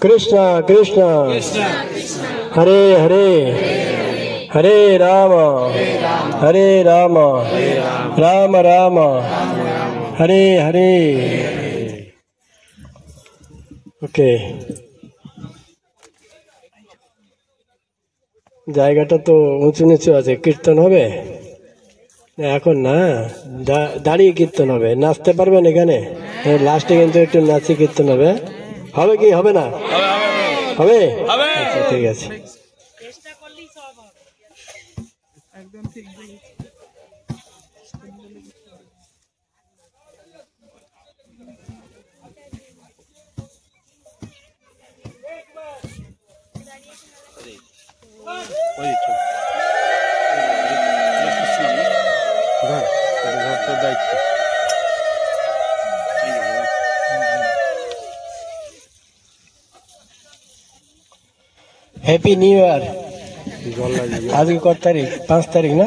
Krishna Krishna Hare Hare Hare Ram Ram Ram Hare Hare. Okay, জায়গাটা তো উঁচু নিচু আছে, কীর্তন হবে এখন না, দাঁড়িয়ে কীর্তন হবে। নাচতে পারবেন এখানে? লাস্টে কিন্তু একটু নাচি কীর্তন হবে। হবে কি হবে না? হবে, আচ্ছা ঠিক আছে। Happy new year. আজকে কত তারিখ? 5 তারিখ না?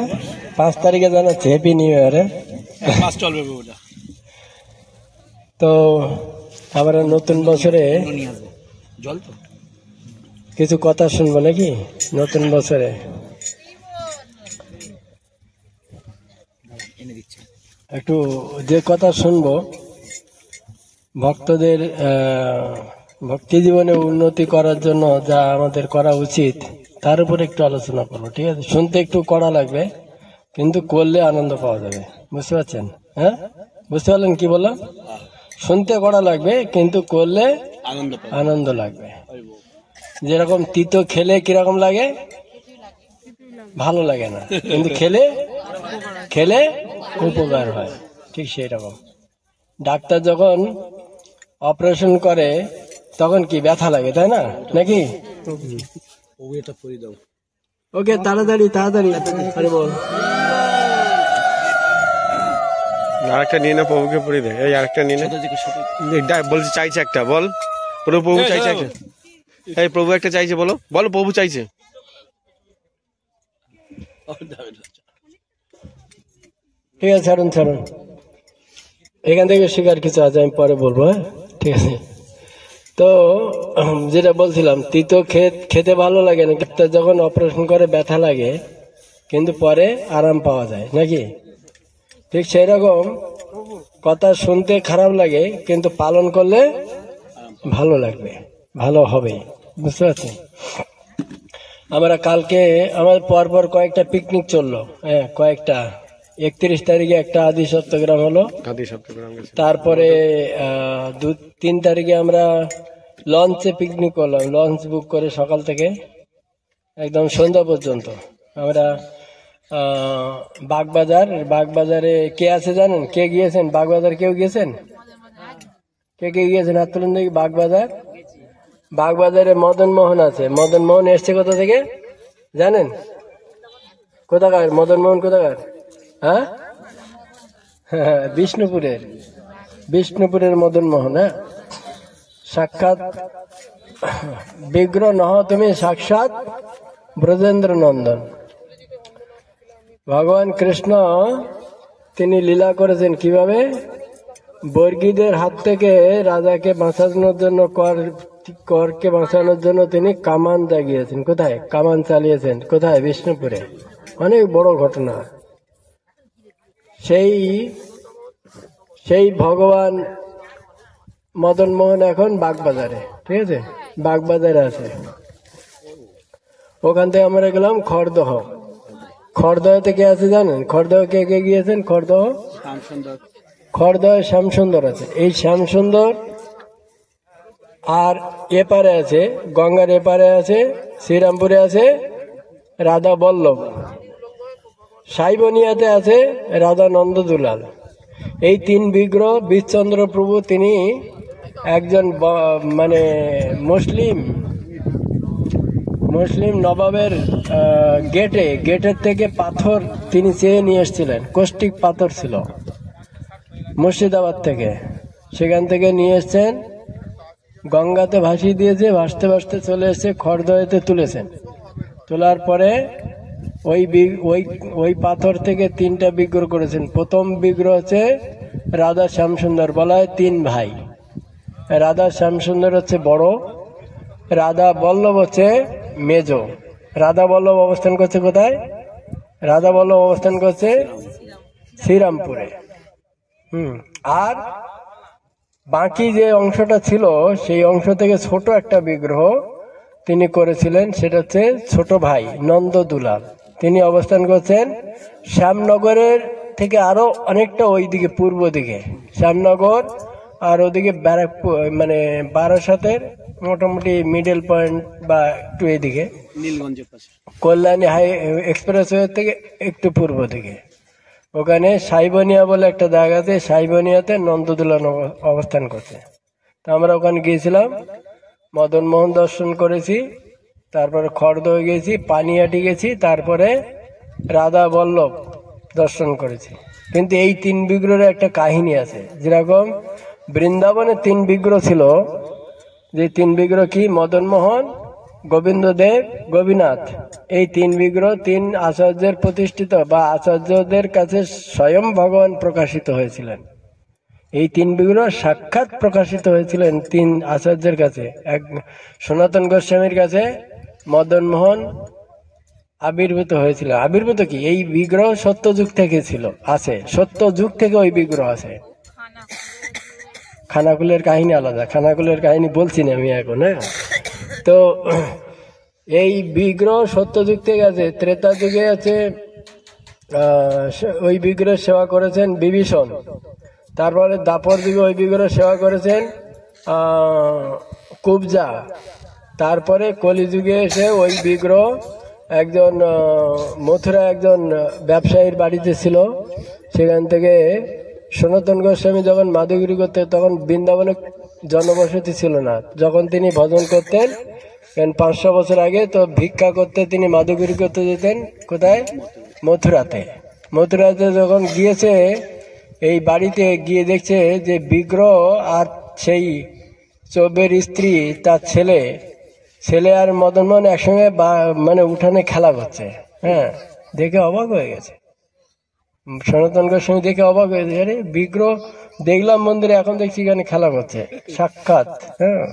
5 তারিখে জানাচ্ছে হ্যাপি নিউ ইয়ার। তো আবার নতুন বছরে কিছু কথা শুনবো নাকি? নতুন বছরে একটু যে কথা শুনবো, ভক্তদের ভক্তি জীবনে উন্নতি করার জন্য যা আমাদের করা উচিত তার উপর একটু আলোচনা করবো, ঠিক আছে? শুনতে একটু কড়া লাগবে, কিন্তু করলে আনন্দ পাওয়া যাবে, বুঝতে পারছেন? হ্যাঁ, বুঝতে পারলেন কি বললাম? শুনতে কড়া লাগবে, কিন্তু করলে আনন্দ লাগবে। যেরকম তিতো খেলে কিরকম লাগে? ভালো লাগে না, কিন্তু খেলে উপকার হয়, ঠিক সেই রকম। ডাক্তার যখন অপারেশন করে তখন কি ব্যথা লাগে, তাই না? নাকি? ওকে, তাড়াতাড়ি তাড়াতাড়ি। আরে বল, আরেকটা নিয়ে না, প্রভুকে পড়ে দে। এই আরেকটা নিয়ে না, বলছে চাইছে একটা, বল প্রভু চাইছে একটা। এই প্রভু একটা চাইছে, বলো বলো প্রভু চাইছে। ঠিক আছে, ছাড়ুন ছাড়ুন, এখান থেকে শিকার কিছু আছে, আমি পরে বলবো। হ্যাঁ, ঠিক আছে। তো যেটা বলছিলাম, তিতো খেতে ভালো লাগে না, কিন্তু যখন অপারেশন করে ব্যথা লাগে, কিন্তু পরে আরাম পাওয়া যায়, নাকি? ঠিক সেই রকম কথা শুনতে খারাপ লাগে, কিন্তু পালন করলে ভালো লাগবে, ভালো হবে, বুঝতে পারছি? আমরা কালকে আমার পরপর কয়েকটা পিকনিক চললো, হ্যাঁ কয়েকটা। 31 তারিখে একটা আদি সপ্তগ্রাম হলো, তারপরে 2-3 তারিখে আমরা লঞ্চে পিকনিক করলাম, লঞ্চ বুক করে সকাল থেকে একদম সন্ধ্যা পর্যন্ত। আমরা বাগবাজারে কে আছে জানেন? কে গিয়েছেন বাগবাজার? কেউ গিয়েছেন? কে গিয়েছেন হাত তুলুন দেখি। বাগবাজারে মদন মোহন আছে। মদন মোহন এসছে কোথা থেকে জানেন? কোথাকার মদন মোহন? কোথাকার? হ্যাঁ, বিষ্ণুপুরের মদন মোহন। হ্যাঁ, সাক্ষাৎ বিগ্রহ নহ তুমি, সাক্ষাৎ ব্রজেন্দ্র নন্দন। ভগবান কৃষ্ণ তিনি লীলা করেছেন কিভাবে? বর্গীদের হাত থেকে রাজাকে বাঁচানোর জন্য, করকে বাঁচানোর জন্য তিনি কামান জাগিয়েছেন। কোথায় কামান চালিয়েছেন? কোথায়? বিষ্ণুপুরে। অনেক বড় ঘটনা। সেই ভগবান মদন মোহন এখন বাগবাজারে, ঠিক আছে? বাগবাজারে আছে। ওখান থেকে আমরা গেলাম খড়দহ। খড়দহতে কে আছে জানেন? খড়দহ কে কে গিয়েছেন? খড়দহে শ্যামসুন্দর আছে। এই শ্যামসুন্দর আর এপারে আছে, গঙ্গার এপারে আছে, শ্রীরামপুরে আছে রাধা বল্লভ। সাইবনিয়াতে আছে রাধা নন্দ দুলাল। এই 3 বিগ্রহ বিশচন্দ্র প্রভু, তিনি একজন মানে মুসলিম নবাবের গেটের থেকে পাথর তিনি চেয়ে নিয়ে এসেছিলেন। কষ্টিক পাথর ছিল মুর্শিদাবাদ থেকে, সেখান থেকে নিয়ে এসছেন, গঙ্গাতে ভাসিয়ে দিয়েছে, ভাসতে ভাসতে চলে এসে খড়দহেতে তুলেছেন। তোলার পরে ওই পাথর থেকে 3টা বিগ্রহ করেছেন। প্রথম বিগ্রহ হচ্ছে রাধা শ্যামসুন্দর, বলা হয় 3 ভাই। রাধা শ্যামসুন্দর হচ্ছে বড়, রাধা বল্লভ হচ্ছে মেজ। রাধা বল্লভ অবস্থান করছে কোথায়? রাধা বল্লভ অবস্থান করছে শ্রীরামপুরে। আর বাকি যে অংশটা ছিল সেই অংশ থেকে ছোট একটা বিগ্রহ তিনি করেছিলেন, সেটা হচ্ছে ছোট ভাই নন্দ দুলাল। তিনি অবস্থান করছেন শ্যামনগরের থেকে আরো অনেকটা ওই দিকে, পূর্ব দিকে শ্যামনগর, আর ওদিকে ব্যারাকপুর মানে বারাসাতের মোটামুটি মিডল পয়েন্ট বা একটু এদিকে নীলগঞ্জের পাশে কল্যাণী হাই এক্সপ্রেসওয়ে থেকে একটু পূর্ব দিকে, ওখানে সাইবনিয়া বলে একটা জায়গা আছে। সাইবনিয়াতে নন্দদুলান অবস্থান করছে। তো আমরা ওখানে গিয়েছিলাম, মদন মোহন দর্শন করেছি, তারপরে খড়দহ গেছি, পানিহাটি গেছি, তারপরে রাধা বল্লভ দর্শন করেছি। কিন্তু এই 3 বিগ্রহের একটা কাহিনী আছে। যেরকম বৃন্দাবনে 3 বিগ্রহ ছিল, যে 3 বিগ্রহ কি? মদন মোহন, গোবিন্দদেব, গোপীনাথ। এই 3 বিগ্রহ 3 আচার্যের প্রতিষ্ঠিত বা আচার্যদের কাছে স্বয়ং ভগবান প্রকাশিত হয়েছিলেন। এই 3 বিগ্রহ সাক্ষাৎ প্রকাশিত হয়েছিলেন 3 আচার্যের কাছে। এক সনাতন গোস্বামীর কাছে মদন মোহন আবির্ভূত হয়েছিল। আবির্ভূত কি? এই বিগ্রহ সত্যযুগ থেকে ছিল, আছে, সত্যযুগ থেকে ওই বিগ্রহ আছে। খানাকুলের কাহিনী আলাদা, খানাকুলের কাহিনী বলছি না আমি এখন। হ্যাঁ, তো এই বিগ্রহ সত্যযুগ থেকে আছে। ত্রেতা যুগে আছে, ওই বিগ্রহের সেবা করেছেন বিভীষণ। তারপরে দাপর যুগে ওই বিগ্রহ সেবা করেছেন কুবজা। তারপরে কলিযুগে এসে ওই বিগ্রহ একজন মথুরা একজন ব্যবসায়ীর বাড়িতে ছিল। সেখান থেকে সনাতন গোস্বামী যখন মাধুগিরি করতেন, তখন বৃন্দাবনে জনবসতি ছিল না। যখন তিনি ভজন করতেন 500 বছর আগে, তো ভিক্ষা করতে তিনি মাধুগিরি করতে যেতেন। কোথায়? মথুরাতে। মথুরাতে যখন গিয়েছে, এই বাড়িতে গিয়ে দেখছে যে বিগ্রহ আর সেই চৌবের স্ত্রী, তার ছেলে আর মদন মোহন একসঙ্গে মানে উঠানে খেলা করছে। হ্যাঁ, দেখে অবাক হয়ে গেছে সনাতন গোস্বামী, দেখে অবাক হয়ে গেছে। আরে বিগ্রহ দেখলাম মন্দিরে, এখন দেখছি এখানে খেলা করছে সাক্ষাৎ। হ্যাঁ,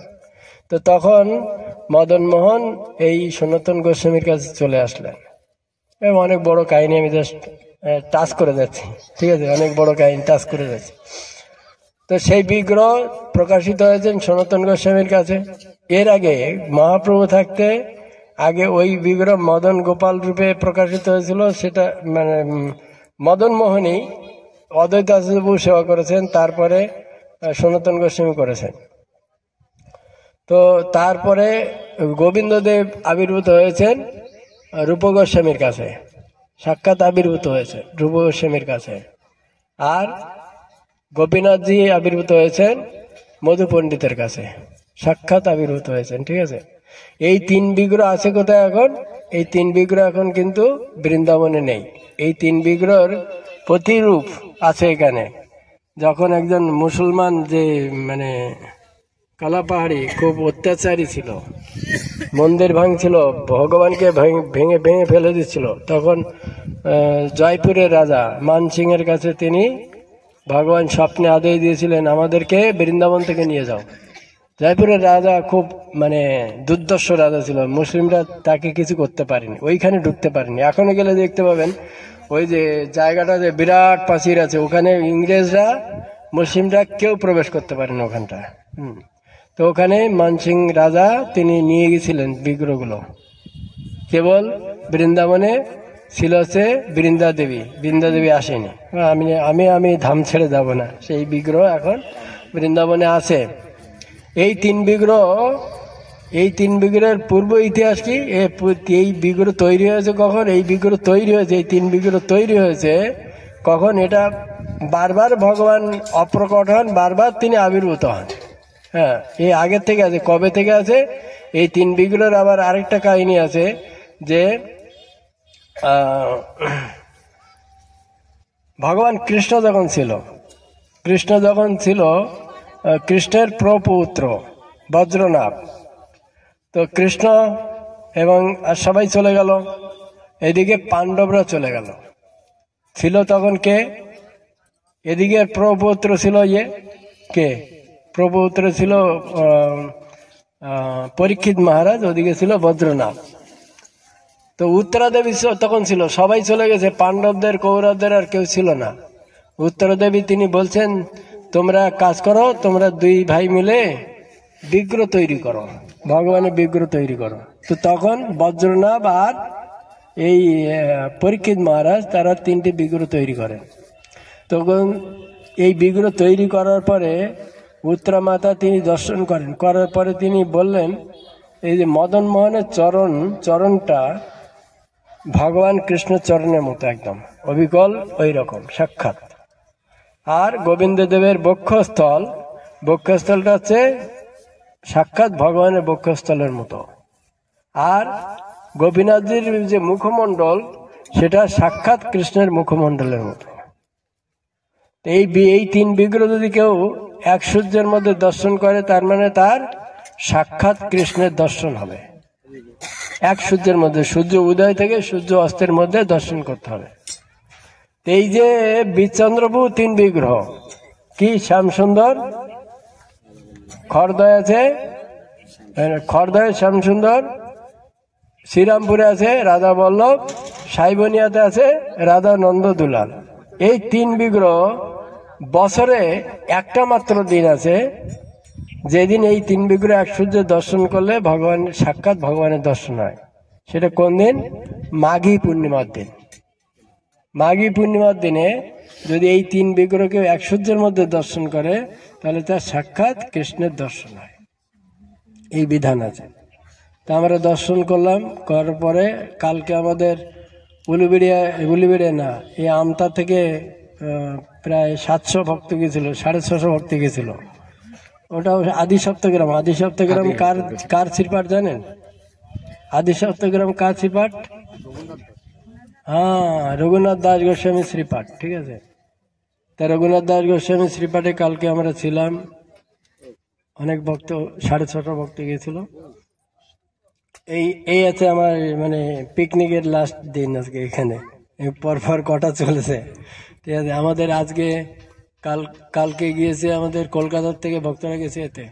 তো তখন মদন মোহন এই সনাতন গোস্বামীর কাছে চলে আসলেন। অনেক বড় কাহিনী, আমি জাস্ট টাচ করে যাচ্ছি, ঠিক আছে? অনেক বড় কাহিনী টাচ করে যাচ্ছি। তো সেই বিগ্রহ প্রকাশিত হয়েছেন সনাতন গোস্বামীর কাছে। এর আগে মহাপ্রভু থাকতে আগে ওই বিগ্রহ মদন গোপাল রূপে প্রকাশিত হয়েছিল। সেটা মানে মদন মোহনই অদ্বৈত আচার্যবাবু সেবা করেছেন, তারপরে সনাতন গোস্বামী করেছেন। তো তারপরে গোবিন্দদেব আবির্ভূত হয়েছেন রূপ গোস্বামীর কাছে, সাক্ষাৎ আবির্ভূত হয়েছে রূপ গোস্বামীর কাছে। আর গোপীনাথজি আবির্ভূত হয়েছেন মধু পণ্ডিতের কাছে, সাক্ষাৎ আবির্ভূত হয়েছেন। ঠিক আছে, এই 3 বিগ্রহ আছে কোথায় এখন? এই 3 বিগ্রহ এখন কিন্তু বৃন্দাবনে নেই। এই 3 বিগ্রহের প্রতিরূপ আছে এখানে। যখন একজন মুসলমান যে মানে কালাপাহাড়ি খুব অত্যাচারী ছিল, মন্দির ভাঙছিল, ভগবানকে ভেঙে ভেঙে ফেলে দিচ্ছিল, তখন জয়পুরের রাজা মান সিং এর কাছে তিনি ভগবান স্বপ্নে আদেশ দিয়েছিলেন, আমাদেরকে বৃন্দাবন থেকে নিয়ে যাও। জয়পুরের রাজা খুব মানে দুর্দর্শ রাজা ছিল, মুসলিমরা তাকে কিছু করতে পারেনি, ওইখানে ঢুকতে পারেনি। এখনো গেলে দেখতে পাবেন ওই যে জায়গাটাতে বিরাট প্রাচীর আছে, ওখানে ইংরেজরা মুসলিমরা কেউ প্রবেশ করতে পারেনি ওখানটা। তো ওখানে মানসিং রাজা তিনি নিয়ে গেছিলেন বিগ্রহগুলো। কেবল বৃন্দাবনে ছিল হচ্ছে বৃন্দা দেবী আসেনি। আমি ধাম ছেড়ে যাব না, সেই বিগ্রহ এখন বৃন্দাবনে আছে। এই 3 বিগ্রহের পূর্ব ইতিহাস কি? এই বিগ্রহ তৈরি হয়েছে কখন? এই বিগ্রহ তৈরি হয়েছে, এই 3 বিগ্রহ তৈরি হয়েছে কখন? এটা বারবার ভগবান অপ্রকট হন, বারবার তিনি আবির্ভূত হন। হ্যাঁ, এই আগের থেকে আছে। কবে থেকে আছে? এই 3 বিগ্রহের আবার আরেকটা কাহিনী আছে যে ভগবান কৃষ্ণ যখন ছিল কৃষ্ণের প্রপৌত্র বজ্রনাভ। তো কৃষ্ণ এবং সবাই চলে গেল, এদিকে পাণ্ডবরা চলে গেল। ছিল তখন কে? এদিকে প্রপৌত্র ছিল কে? প্রপৌত্র ছিল পরীক্ষিত মহারাজ, ওদিকে ছিল বজ্রনাথ। তো উত্তরা দেবী তখন ছিল, সবাই চলে গেছে, পাণ্ডবদের কৌরবদের আর কেউ ছিল না। উত্তরা দেবী তিনি বলছেন, তোমরা কাজ করো, তোমরা দুই ভাই মিলে বিগ্রহ তৈরি করো, ভগবানের বিগ্রহ তৈরি করো। তো তখন বজ্রনাভ আর এই পরীক্ষিত মহারাজ তারা তিনটি বিগ্রহ তৈরি করে। তখন এই বিগ্রহ তৈরি করার পরে উত্তরা মাতা তিনি দর্শন করেন, করার পরে তিনি বললেন, এই যে মদন মোহনের চরণটা ভগবান কৃষ্ণ চরণের মতো, একদম অবিকল ওই রকম সাক্ষাৎ। আর গোবিন্দ দেবের বক্ষস্থলটা হচ্ছে সাক্ষাৎ ভগবানের বক্ষস্থলের মতো। আর গোপীনাথজির যে মুখমণ্ডল, সেটা সাক্ষাৎ কৃষ্ণের মুখমণ্ডলের মতো। এই তিন বিগ্রহ যদি কেউ এক সূর্যের মধ্যে দর্শন করে, তার মানে তার সাক্ষাৎ কৃষ্ণের দর্শন হবে। এক সূর্যের মধ্যে, সূর্য উদয় থেকে সূর্য অস্তের মধ্যে দর্শন করতে হবে। এই যে বিচন্দ্রভূ তিন বিগ্রহ, কি শ্যামসুন্দর, খড়দয় আছে, খড়দয় শ্যামসুন্দর, শ্রীরামপুরে আছে রাধা বল্লভ, সাইবনিয়াতে আছে রাধা নন্দ দুলাল। এই তিন বিগ্রহ বছরে একটা মাত্র দিন আছে, যেদিন এই তিন বিগ্রহ এক সূর্যে দর্শন করলে সাক্ষাৎ ভগবানের দর্শন হয়। সেটা কোন দিন? মাঘী পূর্ণিমার দিন। মাঘী পূর্ণিমার দিনে যদি এই তিন বিগ্রহকে এক সূর্যের মধ্যে দর্শন করে, তাহলে তার সাক্ষাৎ কৃষ্ণের দর্শন হয়। এই বিধান আছে। তা আমরা দর্শন করলাম, করার পরে কালকে আমাদের উলুবেড়িয়া না, এই আমতা থেকে প্রায় 700 ভক্ত গেছিল, 650 ভক্ত গেছিল। ওটা আদি সপ্তগ্রাম। আদি সপ্তগ্রাম কার শ্রীপাঠ জানেন? আদি সপ্তগ্রাম কার শ্রীপাঠ? হ্যাঁ, রঘুনাথ দাস গোস্বামী শ্রীপাঠ। ঠিক আছে, তা রঘুনাথ দাস গোস্বামী শ্রীপাঠে কালকে আমরা ছিলাম, অনেক ভক্ত, 650 ভক্ত গিয়েছিল। এই আছে আমার মানে পিকনিকের লাস্ট দিন আজকে এখানে, পরপর কটা চলেছে। ঠিক আছে, আমাদের আজকে কালকে গিয়েছে, আমাদের কলকাতার থেকে ভক্তরা গেছে এতে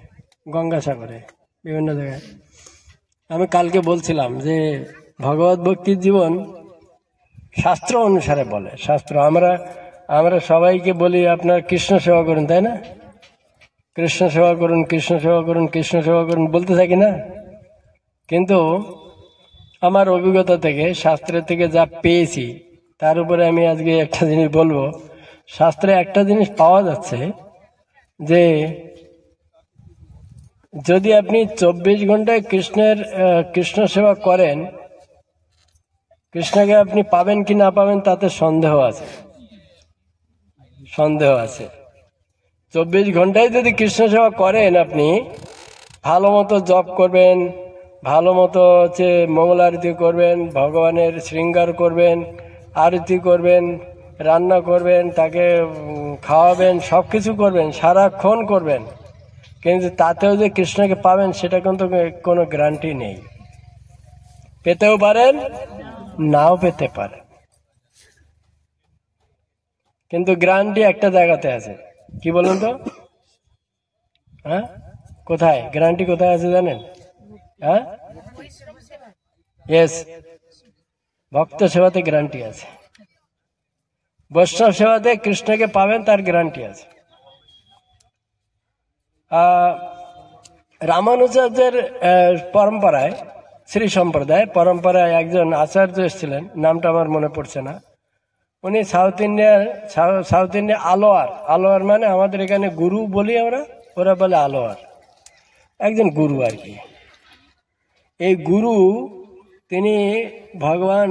গঙ্গাসাগরে, বিভিন্ন জায়গায়। আমি কালকে বলছিলাম যে ভগবত ভক্তির জীবন শাস্ত্র অনুসারে বলে। শাস্ত্র আমরা সবাইকে বলি আপনার কৃষ্ণ সেবা করুন, তাই না? কৃষ্ণ সেবা করুন, কৃষ্ণ সেবা করুন, কৃষ্ণ সেবা করুন বলতে থাকি না? কিন্তু আমার অভিজ্ঞতা থেকে, শাস্ত্রের থেকে যা পেয়েছি, তার উপরে আমি আজকে একটা জিনিস বলবো। শাস্ত্রে একটা জিনিস পাওয়া যাচ্ছে যে যদি আপনি 24 ঘন্টায় কৃষ্ণ সেবা করেন, কৃষ্ণকে আপনি পাবেন কি না পাবেন তাতে সন্দেহ আছে। 24 ঘন্টায় যদি কৃষ্ণ সেবা করেন, আপনি ভালো মতো জপ করবেন, ভালো মতো মঙ্গল আরতি করবেন, ভগবানের শৃঙ্গার করবেন, আরতি করবেন, রান্না করবেন, তাকে খাওয়াবেন, সবকিছু করবেন, সারাক্ষণ করবেন, কিন্তু তাতেও যে কৃষ্ণকে পাবেন সেটা কিন্তু কোনো গ্যারান্টি নেই। পেতেও পারেন, নাও পেতে পারেন, কিন্তু গ্যারান্টি একটা জায়গাতে আছে। কি বলুন তো? হ্যাঁ, কোথায় গ্যারান্টি কোথায় আছে জানেন? হ্যাঁ, ইয়েস, ভক্ত সেবাতে গ্যারান্টি আছে। বৈষ্ণব সেবাতে কৃষ্ণকে পাবেন, তার গ্যারান্টি আছে। রামানুজাচার্যের পরম্পরায়, শ্রী সম্প্রদায় পরম্পরায় একজন আচার্য এসেছিলেন, নামটা আমার মনে পড়ছে না। উনি সাউথ ইন্ডিয়া আলোয়ার মানে আমাদের এখানে গুরু বলি আমরা, ওরা বলে আলোয়ার, একজন গুরু আর কি। এই গুরু তিনি ভগবান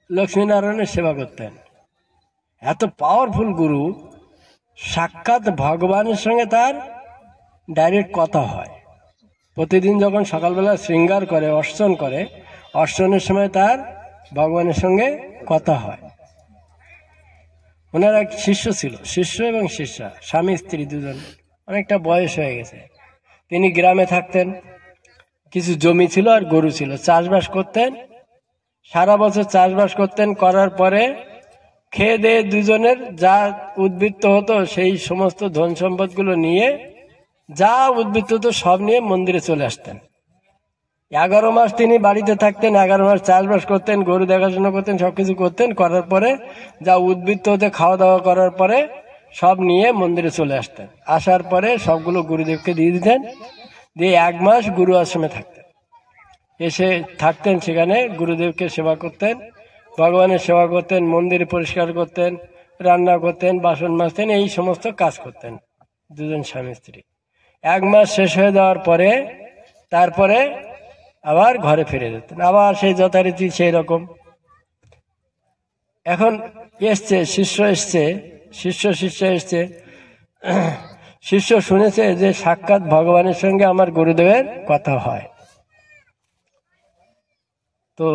লক্ষ্মীনারায়ণের সেবা করতেন। এত পাওয়ারফুল গুরু, সাক্ষাৎ ভগবানের সঙ্গে তার ডাইরেক্ট কথা হয়। প্রতিদিন যখন সকালবেলা শৃঙ্গার করে, অর্চনের সময় তার ভগবানের সঙ্গে কথা হয়। ওনার এক শিষ্য ছিল, শিষ্য এবং শিষ্যা, স্বামী স্ত্রী দুজন, অনেকটা বয়স হয়ে গেছে। তিনি গ্রামে থাকতেন, কিছু জমি ছিল আর গরু ছিল, চাষবাস করতেন, সারা বছর চাষবাস করতেন। করার পরে খেয়ে দিয়ে দুজনের যা উদ্বৃত্ত হতো সেই সমস্ত ধন সম্পদগুলো নিয়ে যা উদ্বৃত্ত তো সব নিয়ে মন্দিরে চলে আসতেন। 11 মাস তিনি বাড়িতে থাকতেন, 11 মাস চাষবাস করতেন, গরু দেখাশোনা করতেন, সবকিছু করতেন। করার পরে যা উদ্বৃত্ত হতে খাওয়া দাওয়া করার পরে সব নিয়ে মন্দিরে চলে আসতেন। আসার পরে সবগুলো গুরুদেবকে দিয়ে দিতেন, দিয়ে 1 মাস গুরু আশ্রমে থাকতেন। এসে থাকতেন, সেখানে গুরুদেবকে সেবা করতেন, ভগবানের সেবা করতেন, মন্দির পরিষ্কার করতেন, রান্না করতেন, বাসন মাজতেন, এই সমস্ত কাজ করতেন দুজন স্বামী স্ত্রী। 1 মাস শেষ হয়ে যাওয়ার পরে তারপরে আবার ঘরে ফিরে যেতেন, আবার সেই যথারীতি সেই রকম। এখন এসছে শিষ্য এসছে, শিষ্য শুনেছে যে সাক্ষাৎ ভগবানের সঙ্গে আমার গুরুদেবের কথা হয়। তো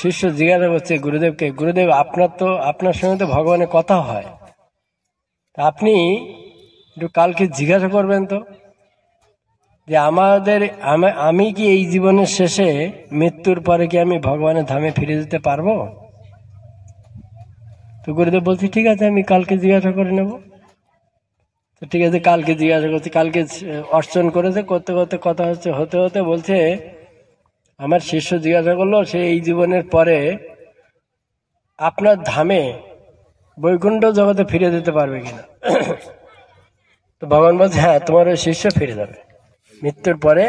শিষ্য জিজ্ঞাসা করছে গুরুদেবকে, গুরুদেব আপনার সঙ্গে তো ভগবানের কথা হয়, আপনি একটু কালকে জিজ্ঞাসা করবেন তো যে আমি কি এই জীবনের শেষে মৃত্যুর পরে কি আমি ভগবানের ধামে ফিরে যেতে পারবো? তো গুরুদেব বলছি ঠিক আছে, আমি কালকে জিজ্ঞাসা করে নেব। তো ঠিক আছে, কালকে জিজ্ঞাসা করছি। কালকে অর্চন করেছে, করতে করতে কথা হতে হতে বলছে আমার শিষ্য জিজ্ঞাসা করলো সে এই জীবনের পরে আপনার ধামে বৈকুণ্ঠ জগতে ফিরে যেতে পারবে কিনা। তো ভগবান বলছে হ্যাঁ, তোমার ওই শিষ্য ফিরে যাবে, মৃত্যুর পরে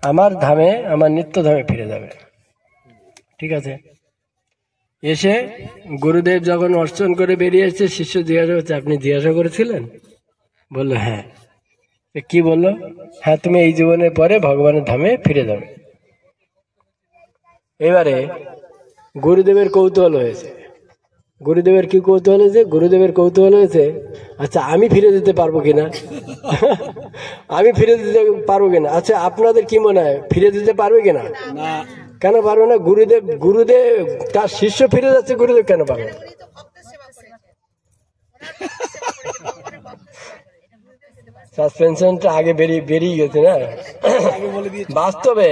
আমার ধামে, আমার নিত্য ধামে ফিরে যাবে। ঠিক আছে। এসে গুরুদেব যখন অর্চন করে বেরিয়ে এসছে, শিষ্য জিজ্ঞাসা করছে আপনি জিজ্ঞাসা করেছিলেন? বললো হ্যাঁ। কি বললো? হ্যাঁ, তুমি এই জীবনের পরে ভগবানের ধামে ফিরে যাবে। এবারে গুরুদেবের কৌতূহল হয়েছে। গুরুদেবের কি কৌতূহল হয়েছে? গুরুদেবের কৌতূহল হয়েছে আচ্ছা আমি ফিরে যেতে পারবো কিনা, আমি ফিরে যেতে পারবো কিনা। আচ্ছা আপনাদের কি মনে হয় ফিরে যেতে পারবে কিনা? কেন পারবে না? গুরুদেব তার শিষ্য ফিরে যাচ্ছে, গুরুদেব কেন পারবে? সাসপেনশনটা আগে বেরিয়ে গেছে না। বাস্তবে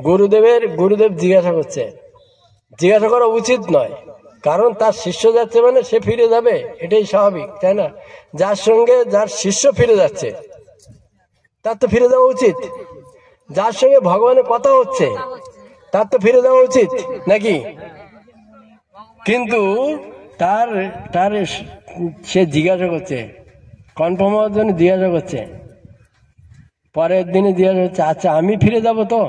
গুরুদেব জিজ্ঞাসা করা উচিত নয়, কারণ তার শিষ্য যাচ্ছে মানে সে ফিরে যাবে, এটাই স্বাভাবিক, তাই না? যার শিষ্য ফিরে যাচ্ছে তার তো ফিরে যাওয়া উচিত। যার সঙ্গে ভগবানের কথা হচ্ছে তার তো ফিরে যাওয়া উচিত নাকি? কিন্তু তার সে জিজ্ঞাসা করছে, কনফার্ম হওয়ার জন্য জিজ্ঞাসা করছে। পরের দিনে জিজ্ঞাসা করছে আচ্ছা আমি ফিরে যাব তো?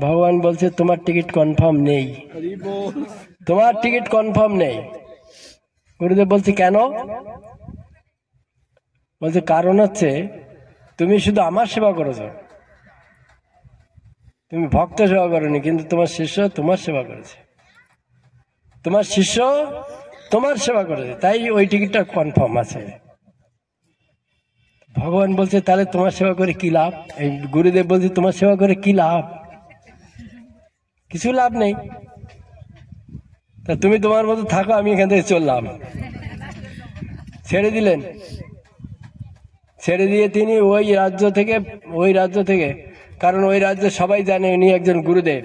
ভগবান বলছে তোমার টিকিট কনফার্ম নেই, তোমার টিকিট কনফার্ম নেই। গুরুদেব বলছে কেন? বলছে কারণ হচ্ছে তুমি শুধু আমার সেবা করেছো, তুমি ভক্ত সেবা করোনি, কিন্তু তোমার শিষ্য তোমার সেবা করেছে, তোমার শিষ্য তোমার সেবা করেছে, তাই ওই টিকিটটা কনফার্ম আছে। ভগবান বলছে তাহলে তোমার সেবা করে কি লাভ? এই গুরুদেব বলছে তোমার সেবা করে কি লাভ? কিছু লাভ নেই। তা তুমি তোমার মতো থাকো, আমি এখান থেকে চললাম। ছেড়ে দিলেন। ছেড়ে দিয়ে তিনি ওই রাজ্য থেকে, কারণ ওই রাজ্যে সবাই জানে উনি একজন গুরুদেব,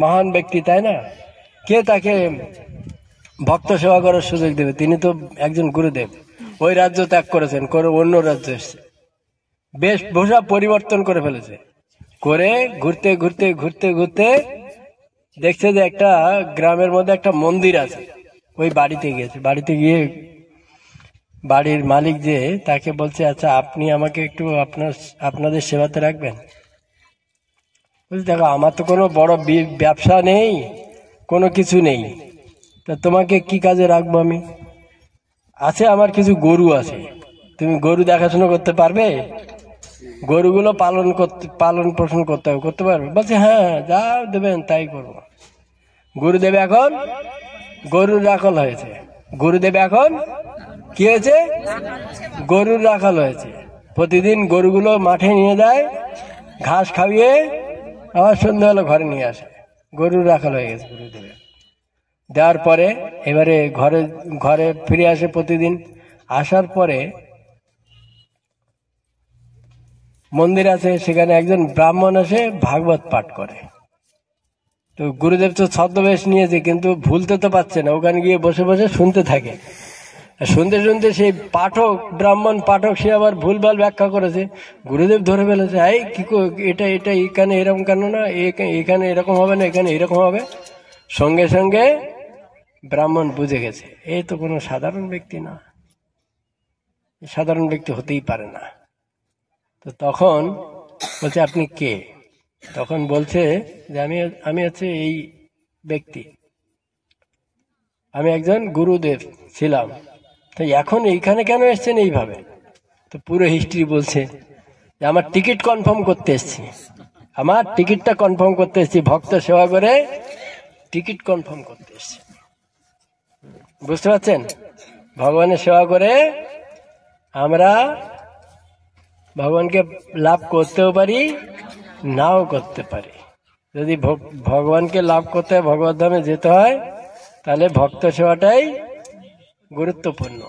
মহান ব্যক্তি, তাই না? কে তাকে ভক্ত সেবা করার সুযোগ দেবে? তিনি তো একজন গুরুদেব। ওই রাজ্য ত্যাগ করেছেন, করে অন্য রাজ্যে এসছে, বেশভূষা পরিবর্তন করে ফেলেছে, করে ঘুরতে দেখছে যে একটা গ্রামের মধ্যে একটা মন্দির আছে। ওই বাড়িতে গিয়েছে, বাড়িতে গিয়ে বাড়ির মালিক যে তাকে বলছে আচ্ছা আপনি আমাকে একটু আপনাদের সেবাতে রাখবেন। বলছি দেখো আমার তো কোনো বড় ব্যবসা নেই, কোনো কিছু নেই, তা তোমাকে কি কাজে রাখবো আমি? আছে আমার কিছু গরু আছে, তুমি গরু দেখাশোনা করতে পারবে? গরুগুলো পালন পোষণ করতে পারবে? বলছে হ্যাঁ যা দেবেন তাই করবো। গুরুদেব এখন গরুর রাখাল হয়েছে। গুরুদেব এখন কি হয়েছে? গরুর রাখাল হয়েছে। প্রতিদিন গরুগুলো মাঠে নিয়ে যায়, ঘাস খাইয়ে আবার সন্ধ্যাবেলা ঘরে নিয়ে আসে। গরুর রাখাল হয়ে গেছে গুরুদেবের। দেওয়ার পরে এবারে ঘরে ফিরে আসে প্রতিদিন। আসার পরে মন্দির আছে, সেখানে একজন ব্রাহ্মণ এসে ভাগবত পাঠ করে। তো গুরুদেব তো ছদ্মবেশ নিয়েছে, কিন্তু ভুলতে তো পারছে না, ওখানে গিয়ে বসে শুনতে থাকে। শুনতে শুনতে সেই পাঠক, ব্রাহ্মণ পাঠক, সে আবার ভুলভাল ব্যাখ্যা করেছে। গুরুদেব ধরে ফেলেছে, এই কি এটা এটা এখানে এরকম কেন না, এখানে এরকম হবে না, এখানে এরকম হবে। সঙ্গে সঙ্গে ব্রাহ্মণ বুঝে গেছে এই তো কোনো সাধারণ ব্যক্তি না, সাধারণ ব্যক্তি হতেই পারে না। তো তখন বলছে আপনি কে? তখন বলছে যে আমি হচ্ছে এই ব্যক্তি, আমি একজন গুরুদেব ছিলাম, তো এখন এইখানে কেন এসছেন এইভাবে? তো পুরো হিস্ট্রি বলছে যে আমার টিকিট কনফার্ম করতে এসছি, আমার টিকিটটা কনফার্ম করতে এসছি, ভক্ত সেবা করে টিকিট কনফার্ম করতে এসছি। বুঝতে পারছেন? ভগবানের সেবা করে আমরা ভগবানকে লাভ করতেও পারি, নাও করতে পারি। যদি ভগবানকে লাভ করতে হয়, ভগবত ধামে যেতে হয়, তাহলে ভক্ত সেবাটাই গুরুত্বপূর্ণ।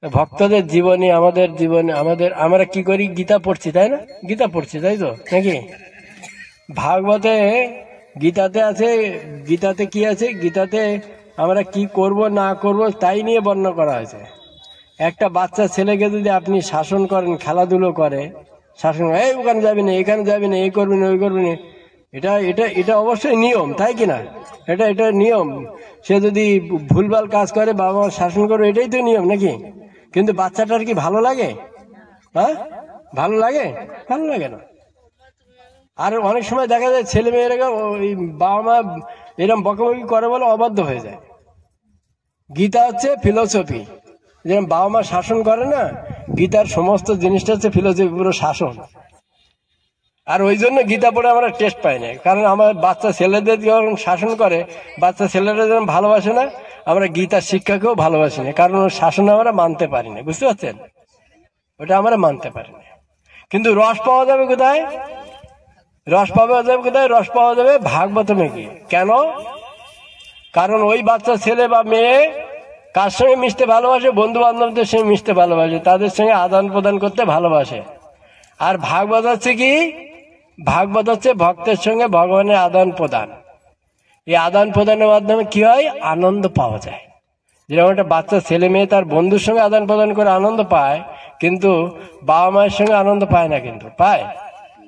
ভক্তদের জীবনে, আমাদের জীবনে, আমরা কি করি? গীতা পড়ছি, তাই না? গীতা পড়ছি, তাই তো নাকি? ভাগবতে, গীতাতে আছে, গীতাতে কি আছে? গীতাতে আমরা কি করব না করব তাই নিয়ে বর্ণনা করা হয়েছে। একটা বাচ্চা ছেলেকে যদি আপনি শাসন করেন, খেলাধুলো করে শাসন, এই ওখানে যাবি না, এখানে যাবি না, এই করবি না, ওই করবি না, এটা এটা এটা অবশ্যই নিয়ম, তাই কিনা? এটা এটা নিয়ম। সে যদি ভুলভাল কাজ করে, বাবা মা শাসন করবে, এটাই তো নিয়ম নাকি? কিন্তু বাচ্চাটার কি ভালো লাগে? হ্যাঁ, ভালো লাগে? ভালো লাগে না। আর অনেক সময় দেখা যায় ছেলে মেয়েরা ওই বাবা মা এরকম বকাবকি করে বলে অবাধ্য হয়ে যায়। গীতা হচ্ছে ফিলোসফি, যেরকম বাবা মা শাসন করে না, গীতার সমস্ত জিনিসটা হচ্ছে ফিলোসফি, পুরো শাসন। আর ওই জন্য গীতা পড়ে আমরা টেস্ট পাই না, কারণ আমার বাচ্চা ছেলেদের যখন শাসন করে, বাচ্চা ছেলেরা যখন ভালোবাসে না, আমরা গীতার শিক্ষাকেও ভালোবাসি না, কারণ ওর শাসন আমরা মানতে পারি না। বুঝতে পারছেন? ওটা আমরা মানতে পারি না। কিন্তু রস পাওয়া যাবে কোথায়? রস পাওয়া যাবে কোথায়? রস পাওয়া যাবে ভাগবতমে গিয়ে। কেন? কারণ ওই বাচ্চা ছেলে বা মেয়ে কার সঙ্গে মিশতে ভালোবাসে? বন্ধু বান্ধবদের সঙ্গে মিশতে ভালোবাসে, তাদের সঙ্গে আদান প্রদান করতে ভালোবাসে। আর ভাগবত হচ্ছে কি? ভাগবত হচ্ছে ভক্তের সঙ্গে ভগবানের আদান প্রদান। এই আদান প্রদানের মাধ্যমে কি হয়? আনন্দ পাওয়া যায়। যেরকম একটা বাচ্চা ছেলে মেয়ে তার বন্ধুর সঙ্গে আদান প্রদান করে আনন্দ পায়, কিন্তু বাবা মায়ের সঙ্গে আনন্দ পায় না। কিন্তু পায়,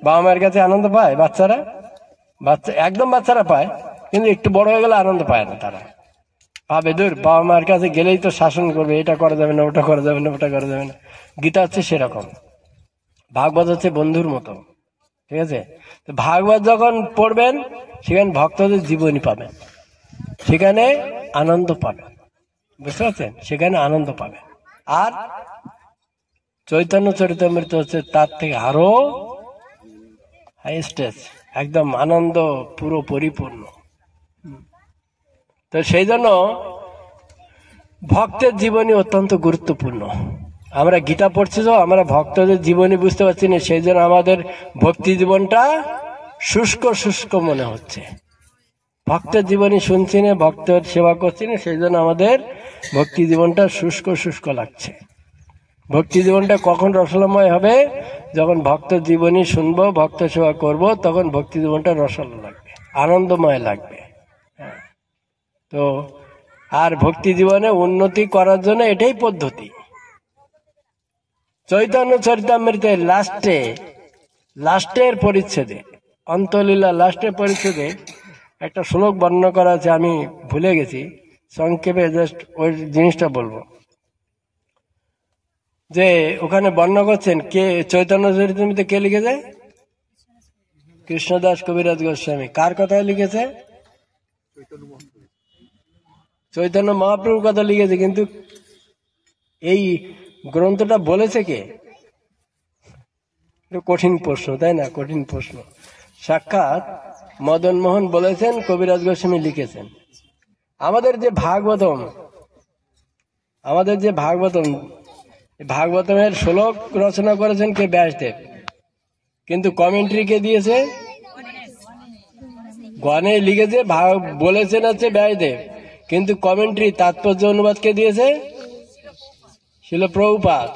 বাবা মায়ের কাছে আনন্দ পায় বাচ্চারা, একদম বাচ্চারা পায়, কিন্তু একটু বড় হয়ে গেলে আনন্দ পায় না। তারা ভাবে দূর, বাবা মায়ের কাছে গেলেই তো শাসন করবে, এটা করা যাবে না, ওটা করা যাবে না, ওটা করা যাবে না। গীতা হচ্ছে সেরকম, ভাগবত হচ্ছে বন্ধুর মতো। ঠিক আছে? তো ভাগবত যখন পড়বেন, সেখানে ভক্তদের জীবনী পাবেন, সেখানে আনন্দ পাবেন। বুঝতে পারছেন? সেখানে আনন্দ পাবেন। আর চৈতন্য চরিতামৃত হচ্ছে তার থেকে আরো হাইয়েস্ট, একদম আনন্দ পুরো পরিপূর্ণ। তো সেই জন্য ভক্তের জীবনী অত্যন্ত গুরুত্বপূর্ণ। আমরা গীতা পড়ছি তো, আমরা ভক্তদের জীবনী বুঝতে পারছি না, সেই জন্য আমাদের ভক্তি জীবনটা শুষ্ক শুষ্ক মনে হচ্ছে। ভক্তের জীবনী শুনছি না, ভক্তের সেবা করছি না, সেই জন্য আমাদের ভক্তি জীবনটা শুষ্ক শুষ্ক লাগছে। ভক্তি জীবনটা কখন রসলময় হবে? যখন ভক্তের জীবনী শুনবো, ভক্ত সেবা করব, তখন ভক্তি জীবনটা রসল লাগবে, আনন্দময় লাগবে। তো আর ভক্তি জীবনে উন্নতি করার জন্য এটাই পদ্ধতি। চৈতন্য চরিতামৃতের লাস্টের পরিচ্ছেদে, অন্তলীলা লাস্টের পরিচ্ছেদে একটা শ্লোক বর্ণনা করা আছে, আমি ভুলে গেছি, সংক্ষেপে জাস্ট ওই জিনিসটা বলবো। যে ওখানে বর্ণনা করছেন কে, চৈতন্য চরিতামৃতে কে লিখেছে? কৃষ্ণদাস কবিরাজ গোস্বামী। কার কথা লিখেছে? চৈতন্য মহাপ্রভুর কথা লিখেছে। কিন্তু এই গ্রন্থটা বলেছে কে? কঠিন প্রশ্ন, তাই না? কঠিন প্রশ্ন। সাক্ষাৎ মদন মোহন বলেছেন, কবিরাজ গোস্বামী লিখেছেন। আমাদের যে ভাগবতমের শ্লোক রচনা করেছেন কে? ব্যাসদেব। কিন্তু কমেন্ট্রি কে দিয়েছে? গণে লিখেছে, বলেছেন হচ্ছে ব্যাসদেব, কিন্তু কমেন্ট্রি তাৎপর্য অনুবাদ কে দিয়েছে? শিল প্রভুপাদ।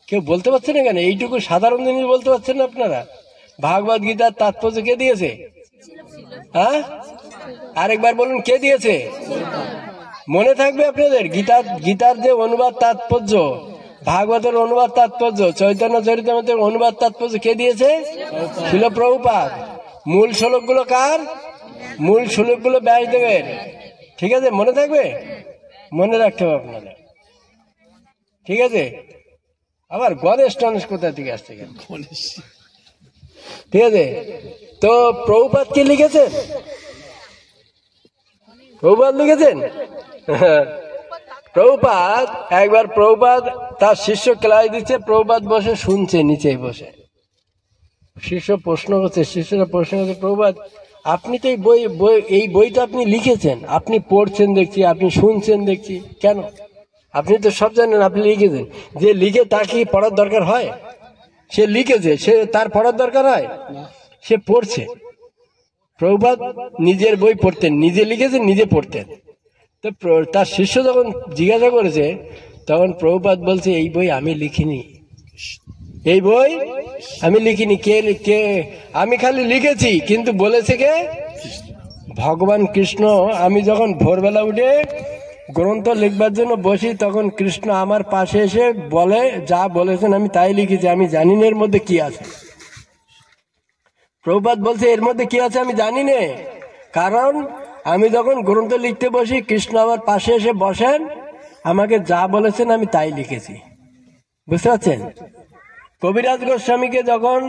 কেউ বলতে পারছে না কেন? এইটুকু সাধারণ জিনিস বলতে পারছেন না আপনারা? ভাগবত গীতার তাৎপর্য কে দিয়েছে? হ্যাঁ, আরেকবার বলুন, কে দিয়েছে? মনে থাকবে আপনাদের গীতার যে অনুবাদ তাৎপর্য, ভাগবতের অনুবাদ তাৎপর্য, চৈতন্য চরিতামৃতের অনুবাদ তাৎপর্য কে দিয়েছে? শিল প্রভুপাদ। মূল শ্লোকগুলো কার? মূল শ্লোকগুলো ব্যাসদেবের। ঠিক আছে, মনে থাকবে, মনে রাখতে হবে আপনাদের। ঠিক আছে, আবার গণেশ টনেশ কোথা থেকে আসছে কেন? ঠিক আছে, তো প্রভুপাদ কি লিখেছেন? প্রভুপাদ লিখেছেন। প্রভুপাদ তার শিষ্য ক্লাস দিচ্ছে, প্রভুপাদ বসে শুনছে, নিচে বসে। শিষ্য প্রশ্ন করছে, শিষ্যরা প্রশ্ন করছে, প্রভুপাদ আপনি তো এই বইটা আপনি লিখেছেন, আপনি পড়ছেন দেখছি, আপনি শুনছেন দেখছি, কেন? আপনি তো সব জানেন, আপনি লিখেছেন। যে লিখে তার কি পড়ার দরকার হয়? সে লিখেছে, সে তার পড়ার দরকার হয়? সে পড়ছে। প্রভুপাদ নিজের বই পড়তেন, নিজে লিখেছেন, নিজে পড়তেন। তো তার শিষ্য যখন জিজ্ঞাসা করেছে, তখন প্রভুপাদ বলছে, এই বই আমি লিখিনি, এই বই আমি লিখিনি। কে? আমি খালি লিখেছি, কিন্তু বলেছে কে? ভগবান কৃষ্ণ। আমি যখন ভোরবেলা উঠে গ্রন্থ লিখবার জন্য বসি, তখন কৃষ্ণ আমার পাশে এসে বলে, যা বলেছেন আমি তাই লিখেছি, আমি জানি না এর মধ্যে কি আছে। প্রভুপাদ বলছে, এর মধ্যে কি আছে আমি জানি না, কারণ আমি যখন গ্রন্থ লিখতে বসি, কৃষ্ণ আমার পাশে এসে বসেন, আমাকে যা বলেছেন আমি তাই লিখেছি। বুঝতে পারছেন? কবিরাজ গোস্বামীকে যখন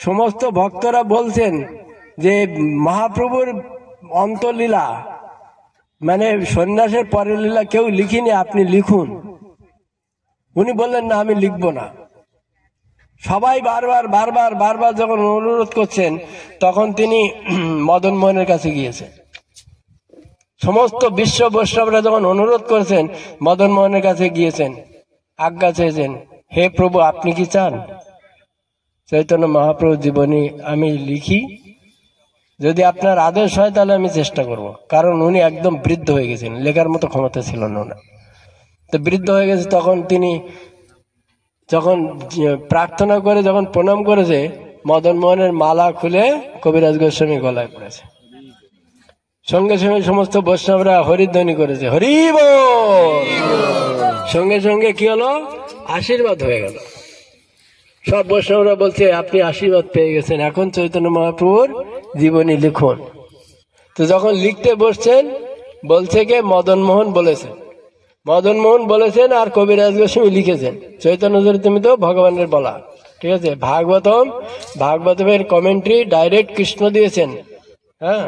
সমস্ত ভক্তরা বলছেন যে মহাপ্রভুর অন্তলীলা, মানে সন্ন্যাসের পরের লীলা কেউ লিখিনি, আপনি লিখুন, উনি বললেন, না আমি লিখবো না। সবাই বারবার যখন অনুরোধ করছেন, তখন তিনি মদন মোহনের কাছে গিয়েছেন। সমস্ত বিশ্ব বৈষ্ণবরা যখন অনুরোধ করেছেন, মদন মোহনের কাছে গিয়েছেন, আজ্ঞা চেয়েছেন, হে প্রভু আপনি কি চান চৈতন্য মহাপ্রভু জীবনী আমি লিখি? যদি আপনার আদেশ হয় তাহলে আমি চেষ্টা করব। কারণ উনি একদম বৃদ্ধ হয়ে গেছেন, লেখার মতো ক্ষমতা ছিল না ওনার। তো বৃদ্ধ হয়ে গেছে, তখন তিনি যখন প্রার্থনা করে, যখন প্রণাম করেছে, মদন মোহনের মালা খুলে কবিরাজ গোস্বামী গলায় পড়েছে। সঙ্গে সঙ্গে সমস্ত বৈষ্ণবরা হরিধ্বনি করেছে, হরি বল। সঙ্গে সঙ্গে কি হলো? আশীর্বাদ হয়ে গেল। সব বৈষ্ণবরা বলছে, আপনি আশীর্বাদ পেয়ে গেছেন, এখন চৈতন্য মহাপ্রভুর জীবনী লিখুন। তো যখন লিখতে বসছেন, বলছে কে? মদন মোহন বলেছেন। মদন মোহন বলেছেন আর কবিরাজ গোস্বামী লিখেছেন। চৈতন্য চরিতামৃত ভগবানের বলা। ঠিক আছে, ভাগবতমের কমেন্ট্রি ডাইরেক্ট কৃষ্ণ দিয়েছেন। হ্যাঁ,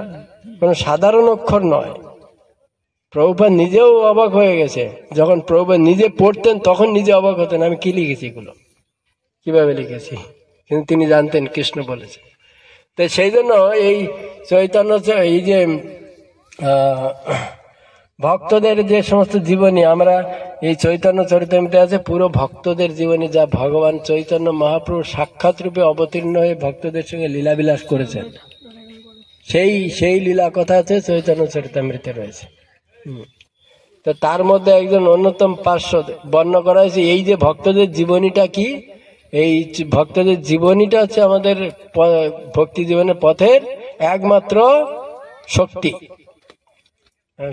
কোন সাধারণ অক্ষর নয়। প্রভুপাদ নিজেও অবাক হয়ে গেছে, যখন প্রভুপাদ নিজে পড়তেন তখন নিজে অবাক হতেন, আমি কি লিখেছি, এগুলো কিভাবে লিখেছি, কিন্তু তিনি জানতেন কৃষ্ণ বলেছে। তো সেই জন্য এই চৈতন্য, এই যে ভক্তদের যে সমস্ত জীবনী, আমরা এই চৈতন্য চরিতামৃতে আছে পুরো ভক্তদের জীবনী, যা ভগবান চৈতন্য মহাপ্রভু সাক্ষাৎ রূপে অবতীর্ণ হয়ে ভক্তদের সঙ্গে লীলাবিলাস করেছেন, সেই লীলা কথা আছে চৈতন্য চরিতামৃতে রয়েছে। তো তার মধ্যে একজন অন্যতম পার্শ্বদ বর্ণনা করা হয়েছে। এই যে ভক্তদের জীবনীটা কি, এই ভক্তদের জীবনীটা হচ্ছে আমাদের ভক্তি জীবনের পথের একমাত্র শক্তি।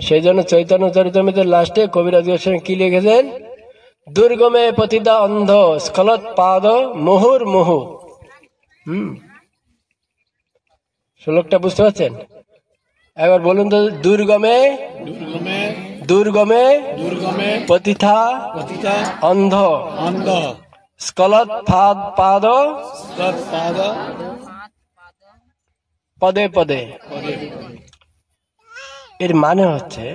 সেই জন্য চৈতন্য চরিতামৃতের লাস্টে কবিরাজ গোস্বামী কি লিখেছেন? দুর্গমে পতিতা অন্ধ স্খলত পাদ মুহুর মুহু। শ্লোকটা বুঝতে পারছেন? একবার বলুন তো, দুর্গমে পতিতা অন্ধ স্খলত পাদ পদে পদে। এর মানে হচ্ছে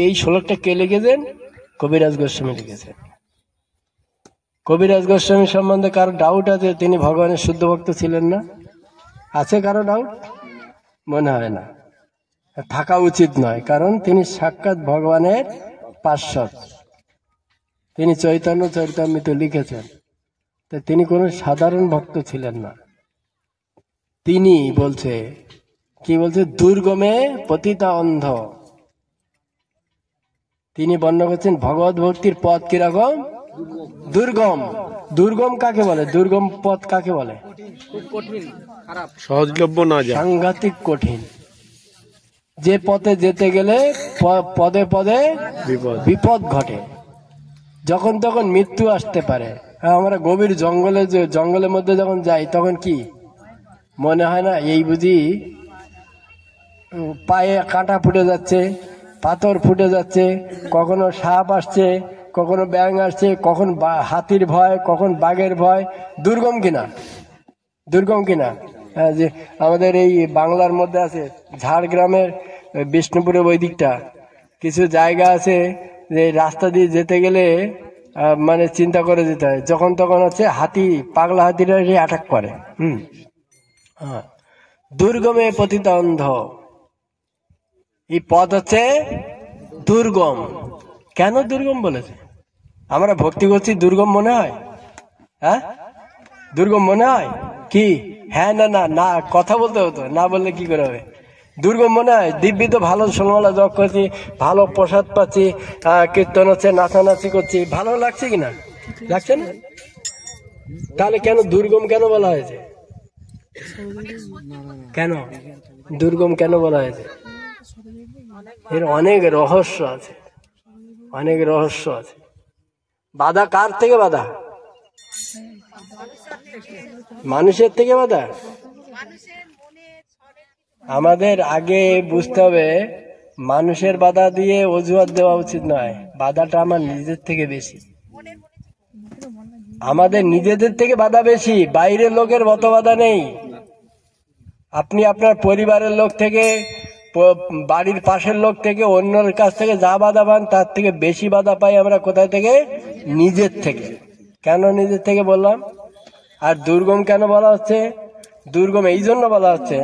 এই শ্লোকটা কে লিখেছেন? কবিরাজ গোস্বামী লিখেছেন। কবিরাজ গোস্বামী সম্বন্ধে কারো ডাউট আছে তিনি ভগবানের শুদ্ধ ভক্ত ছিলেন না? আছে কারো ডাউট? মনে হয় না, থাকা উচিত নয়, কারণ তিনি সাক্ষাৎ ভগবানের পার্শ্বদ। তিনি চৈতন্য চরিতামৃত লিখেছেন, তো তিনি কোন সাধারণ ভক্ত ছিলেন না। তিনি বলছে, কি বলছে? দুর্গমে পতিতা অন্ধ। তিনি বর্ণনা করছেন ভগবত ভক্তির পথ কিরকম? দুর্গম। দুর্গম কাকে বলে? দুর্গম পথ কাকে বলে? সহজলভ্য না, সাংঘাতিক কঠিন। যে পথে যেতে গেলে পদে পদে বিপদ ঘটে, যখন তখন মৃত্যু আসতে পারে। আমরা গভীর জঙ্গলের মধ্যে যখন যাই তখন কি মনে হয় না এই বুঝি পায়ে কাঁটা ফুটে যাচ্ছে, পাথর ফুটে যাচ্ছে, কখনো সাপ আসছে, কখনো ব্যাঙ আসছে, কখন হাতির ভয়, কখন বাঘের ভয়। দুর্গম কিনা, দুর্গম কিনা। যে আমাদের এই বাংলার মধ্যে আছে ঝাড়গ্রামের বিষ্ণুপুরের ওই দিকটা কিছু জায়গা আছে যে রাস্তা দিয়ে যেতে গেলে মানে চিন্তা করে যেতে হয়, যখন তখন হচ্ছে হাতি, পাগলা হাতিরা অ্যাটাক করে। হ্যাঁ, দুর্গমে পতিত অন্ধ, এই পথ হচ্ছে দুর্গম। কেন দুর্গম বলেছে? আমরা ভক্তি করছি দুর্গম মনে হয়? হ্যাঁ, দুর্গম মনে হয় কি? হ্যাঁ না না না, কথা বলতে হতো, না বললে কি করে হবে? দুর্গম মনে হয়? দিব্যি তো ভালো ষোলমালা জপ করছি, ভালো প্রসাদ পাচ্ছি, কীর্তন হচ্ছে, নাচানাচি করছি, ভালো লাগছে কিনা? লাগছে না? তাহলে কেন দুর্গম কেন বলা হয়েছে? কেন দুর্গম কেন বলা হয়েছে? এর অনেক রহস্য আছে, অনেক রহস্য আছে। বাধা কার থেকে বাধা? মানুষের থেকে বাধা। আমাদের আগে বুঝতে হবে মানুষের বাধা দিয়ে অজুহাত দেওয়া উচিত নয়, বাধাটা আমার নিজের থেকে বেশি। আমাদের নিজেদের থেকে বাধা বেশি, বাইরের লোকের মত বাধা নেই। আপনি আপনার পরিবারের লোক থেকে, বাড়ির পাশের লোক থেকে, অন্যের কাছ থেকে যা বাধা পান তার থেকে বেশি বাধা পাই আমরা কোথায় থেকে? নিজের থেকে। কেন নিজের থেকে বললাম? আর দুর্গম কেন বলা হচ্ছে? দুর্গম এই জন্য বলা হচ্ছে,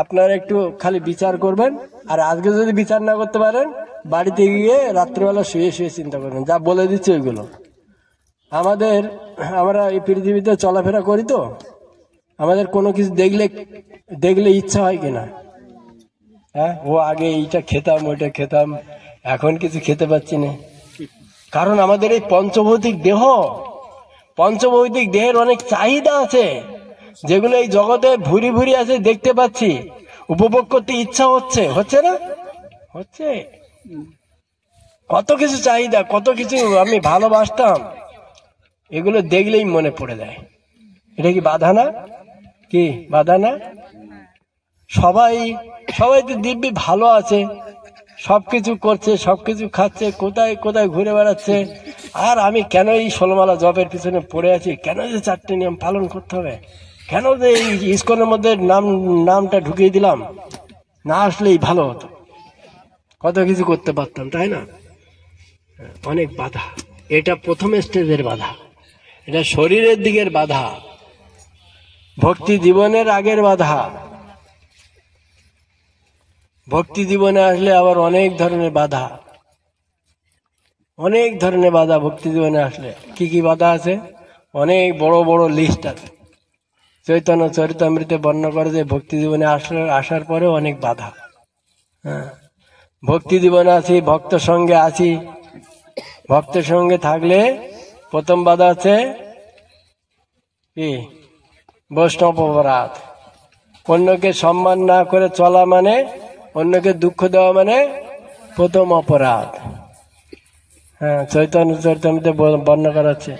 আপনারা একটু খালি বিচার করবেন, আর আজকে যদি বিচার না করতে পারেন বাড়িতে গিয়ে রাত্রিবেলা শুয়ে শুয়ে চিন্তা করবেন, যা বলে দিচ্ছি ওইগুলো। আমরা এই পৃথিবীতে চলাফেরা করি তো, আমাদের কোনো কিছু দেখলে ইচ্ছা হয় কিনা? হ্যাঁ, ও আগে এইটা খেতাম, ওইটা খেতাম, এখন কিছু খেতে পাচ্ছি না। কারণ আমাদের এই পঞ্চভৌতিক দেহের অনেক চাহিদা আছে, যেগুলো এই জগতে ভুরি ভুরি আছে, দেখতে পাচ্ছি, উপভোগ করতে ইচ্ছা হচ্ছে না? হচ্ছে। কত কিছু চাহিদা, কত কিছু আমি ভালোবাসতাম, এগুলো দেখলেই মনে পড়ে যায়। এটা কি বাধা না? কি বাধা না? সবাই তো দিব্যি ভালো আছে, সবকিছু করছে, সবকিছু খাচ্ছে, কোথায় কোথায় ঘুরে বেড়াচ্ছে। আর আমি কেন এই ষোলমালা জপের পিছনে পড়ে আছি? কেন যে 4টে নিয়ম পালন করতে হবে? কেন যে এই ইস্কনের মধ্যে নামটা ঢুকিয়ে দিলাম? না আসলেই ভালো হতো, কত কিছু করতে পারতাম, তাই না? অনেক বাধা। এটা প্রথম স্টেজের বাধা, এটা শরীরের দিকের বাধা, ভক্তি জীবনের আগের বাধা। ভক্তি জীবনে আসলে আবার অনেক ধরনের বাধা, অনেক ধরনের বাধা। ভক্তি জীবনে আসলে কি কি বাধা আছে? অনেক বড় বড় লিস্ট আছে। চৈতন্য চরিতামৃতে বর্ণনা করে যে ভক্তি জীবনে আসার পরে অনেক বাধা। হ্যাঁ, ভক্তি জীবনে আছি, ভক্ত সঙ্গে আছি, ভক্তের সঙ্গে থাকলে প্রথম বাধা আছে কি? বৈষ্ণব অপরাধ। অন্যকে সম্মান না করে চলা মানে, অন্যকে দুঃখ দেওয়া মানে প্রথম অপরাধ। হ্যাঁ, চৈতন্য চরিতামৃতে বর্ণনা করা আছে,